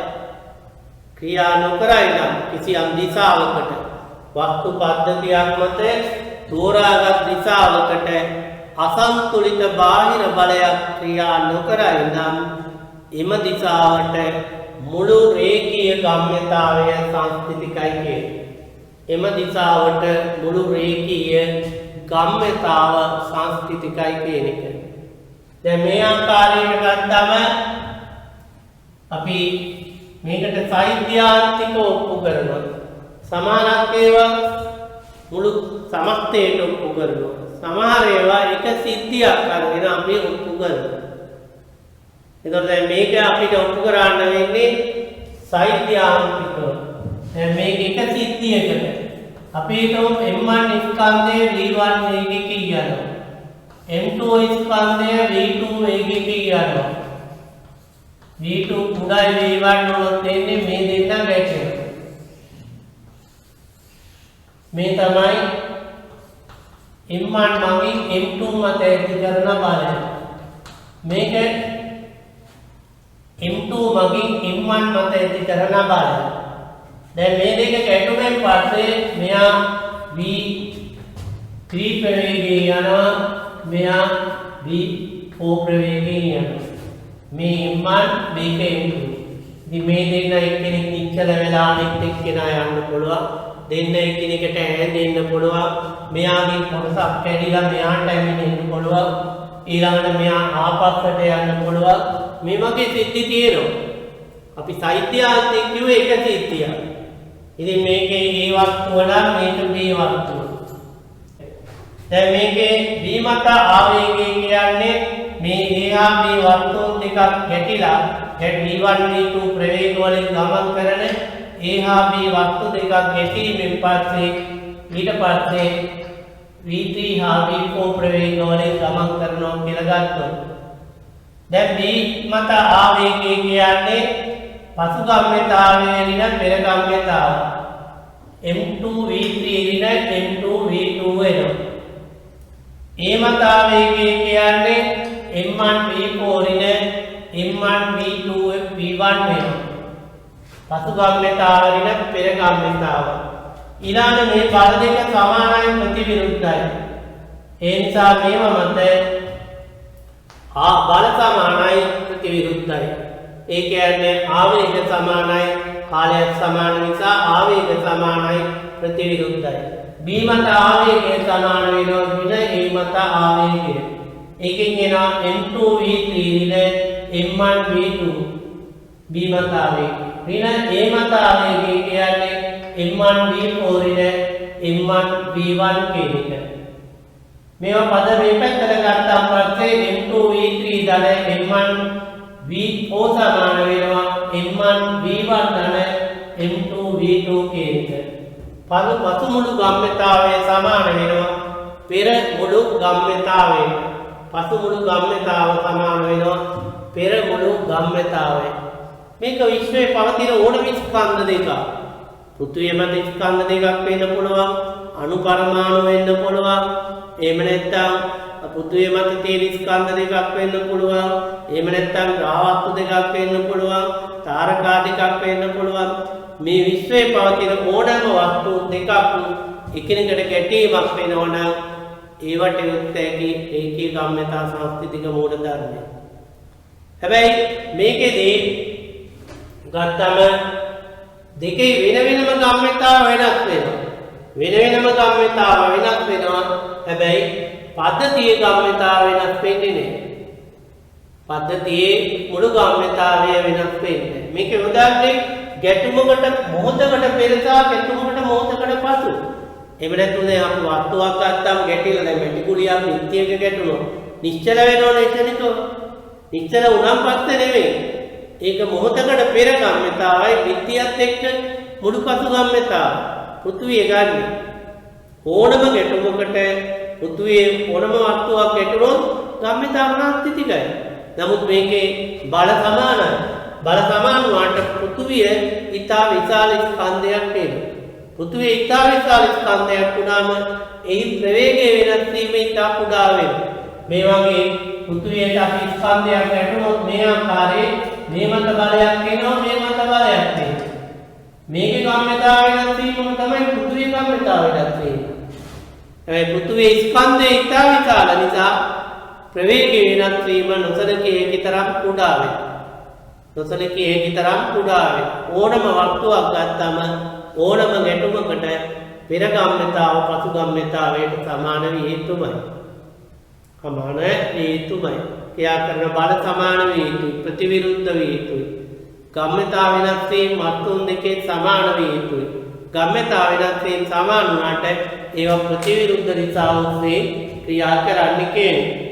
ක්‍රියා නොකරයි නම් කිසියම් දිශාවකට වස්තු පද්ධතියක් මත තෝරාගත් දිශාවකට අසන්තුලිත බාහිර බලයක් ක්‍රියා නොකරයි නම් එම දිශාවට මුළු රේඛීය ගම්‍යතාවය සංස්කෘතිකයි කියන්නේ. එම දිශාවට මුළු රේඛීය ගම්‍යතාව සංස්කෘතිකයි කියන එක. දැන් මේ ආකාරයට ගත්තම අපි මේකට සෛද්‍යාන්තික ඔප්පු කරනවා. සමානක් ඒවා මුළු සමස්තයට ඔප්පු කරනවා. සමහර ඒවා එක සිද්ධියක් අරගෙන අපි ඔප්පු කරනවා. එතකොට දැන් මේක අපිට ඔප්පු කරන්න වෙන්නේ සෛද්‍යාන්තිකව. දැන් මේක එක සිද්ධියකට අපි හිතමු M1 ස්කන්ධය V1 වේගයකින් යනවා. M2 ස්කන්ධය V2 වේගයකින් යනවා. V2 උඩයි V1 වලත් දෙන්නේ මේ දෙන්න ගැටෙනවා. මේ තමයි M1 මගින් M2 මත ඇති කරන බලය. මේක M2 මගින් M1 මත ඇති කරන බලය. දැන් මේ දෙක ගැටුමෙන් පස්සේ මෙයා V3 ප්‍රවේගයෙන් යනවා, මෙයා V4 ප්‍රවේගයෙන් යනවා. මේ M1 මේක M2. ඉතින් මේ දෙන්න එක්කෙනෙක් නිශ්චල වෙලා අනෙක් එක්කෙනා යන්න පුළුවන්. දෙන්න එක්කෙනෙක්ට ඇඳෙන්න පුළුවන්. මෙයාගේ කොටසක් කැඩිලා මෙයාට ඇවිදින්න පුළුවන්. ඊළඟට මෙයා ආපස්සට යන්න පුළුවන්. මේ වගේ සිද්ධි තියෙනවා. අපි සෛද්‍යාන්තික කිව්වේ එක සිද්ධියක්. ඉතින් මේකේ ඒ වස්තුව නම් මේක B වස්තුව. දැන් මේකේ B මත ආවේගය කියන්නේ මේ එහා මේ වස්තුන් දෙකක් ගැටිලා V1 V2 ප්‍රවේග වලින් ගමන් කරන එහා මේ වස්තු දෙකක් ගැටීමෙන් පස්සේ ඊට පස්සේ V3 හා V4 ප්‍රවේග වලින් ගමන් කරනවා කියලා ගත්තොත් දැන් B මත ආවේගය කියන්නේ පසු ගම්‍යතාවය එන පෙර ගම්‍යතාව. M2 V3 එන M2 V2 වෙනවා. A මත ආවේගය කියන්නේ M1 V4 එන M1 V2 V1 වෙනවා. පසු ගම්‍යතාව එන පෙර ගම්‍යතාව. ඊළඟ මේ බල දෙක සමානයි ප්‍රතිවිරුද්ධයි. ඒ නිසා මේව මත බල සමානයි ප්‍රතිවිරුද්ධයි. ඒ කියන්නේ ආවේග සමානයි, කාලයක් සමාන නිසා ආවේග සමානයි ප්‍රතිවිරුද්ධයි. B මත ආවේගය සමාන වෙනවා වින A මත ආවේගය. ඒකෙන් එනවා M2 V3 ඍණ M1 V2 B මත ආවේගය. ඍණ A මත ආවේගය කියන්නේ M1 V4 ඍණ M1 V1 කියන එක. මේවා පද මේ පැත්තට ගත්තාම පස්සේ M2 V3 ධන M1 V4 සමාන වෙනවා M1 V1 ධන M2 V2 කියන එක. පසු මුළු ගම්‍යතාවය සමාන වෙනවා පෙර මුළු ගම්‍යතාවය. පසු මුළු ගම්‍යතාව සමාන වෙනවා පෙර මුළු ගම්‍යතාවය. මේක විශ්වයේ පවතින ඕනම ස්කන්ධ දෙක. පෘථිවිය මත ස්කන්ධ දෙකක් වෙන්න පුළුවන්, අණු පරමාණු වෙන්න පුළුවන්. එහෙම නැත්නම් පෘථිවිය මත තියෙන ස්කන්ධ දෙකක් වෙන්න පුළුවන්. එහෙම නැත්නම් ග්‍රහවස්තු දෙකක් වෙන්න පුළුවන්, තාරකා දෙකක් වෙන්න පුළුවන්. මේ විශ්වයේ පවතින ඕනෑම වස්තු දෙකක් එකිනෙකට ගැටීමක් වෙනවා නම් ඒවට උත්තේකී ඒකී ගම්‍යතා සංස්කෘතික මූල ධර්මය. හැබැයි මේකෙදී ගත්තම දෙකේ වෙන වෙනම ගම්‍යතා වෙනස් වෙනවා. වෙන වෙනම ගම්‍යතා වෙනස් වෙනවා. හැබැයි පද්ධතියේ ගම්‍යතා වෙනස් වෙන්නේ නැහැ. පද්ධතියේ මුළු ගම්‍යතාවය වෙනස් වෙන්නේ. මේක උදාහරණයක් ගැටුමකට මොහොතකට පෙර සහ ගැටුමකට මොහොතකට පසු. එහෙම නැත්නම් දැන් අපි වස්තුවක් ගත්තාම ගැටිලා දැන් මැටි කුලියක් පිටියක ගැටුණොත් නිශ්චල වෙනවනේ එතනක. නිශ්චල උනම් පස්සේ නෙමෙයි. ඒක මොහොතකට පෙර ගම්‍යතාවයි පිටියත් එක්ක මුළු පසු ගම්‍යතාව. පෘථුවිය ගන්න. ඕනම ගැටුමකට පෘථුවියේ ඕනම වස්තුවක් ගැටුණොත් ගම්‍යතාව නාස්තිතිකයි. නමුත් මේකේ බල සමානයි. බල සමාන වාට පෘථුවිය ඊටා විශාල ස්කන්ධයක් වෙනවා. පෘථුවිය ඊටා විශාල ස්කන්ධයක් වුණාම එහි ප්‍රවේගය වෙනස් වීම ඊටා කුඩා වෙනවා. මේ වගේ පෘථුවියට අපි ස්කන්ධයක් ගැටුණොත් මේ ආකාරයේ මේ මත බලයක් එනවා, මේ මත බලයක් එනවා. මේකේ ගම්‍යතාව වෙනස් වීමම තමයි පෘථුවියේ ගම්‍යතාව වෙනස් වීම. හැබැයි පෘථුවියේ ස්කන්ධය ඊටා විශාල නිසා ප්‍රවේගය වෙනස් වීම නොසලකේ තරම් කුඩා වෙනවා. නොසලකේ තරම් කුඩා වෙනවා. ඕනම වස්තුවක් ගත්තම ඕනම ගැටුමකට පෙර ගම්‍යතාව පසු ගම්‍යතාවයට සමාන විය යුතුමයි. සමාන විය යුතුමයි. ක්‍රියා කරන බල සමාන විය යුතුයි. ප්‍රතිවිරුද්ධ විය යුතුයි. ගම්‍යතාව වෙනස් වීම වස්තුන් දෙකේ සමාන විය යුතුයි. ගම්‍යතාව වෙනස් වීම සමාන වුණාට ඒවා ප්‍රතිවිරුද්ධ නිසා ඔස්සේ ක්‍රියා කරන්නේ කියන්නේ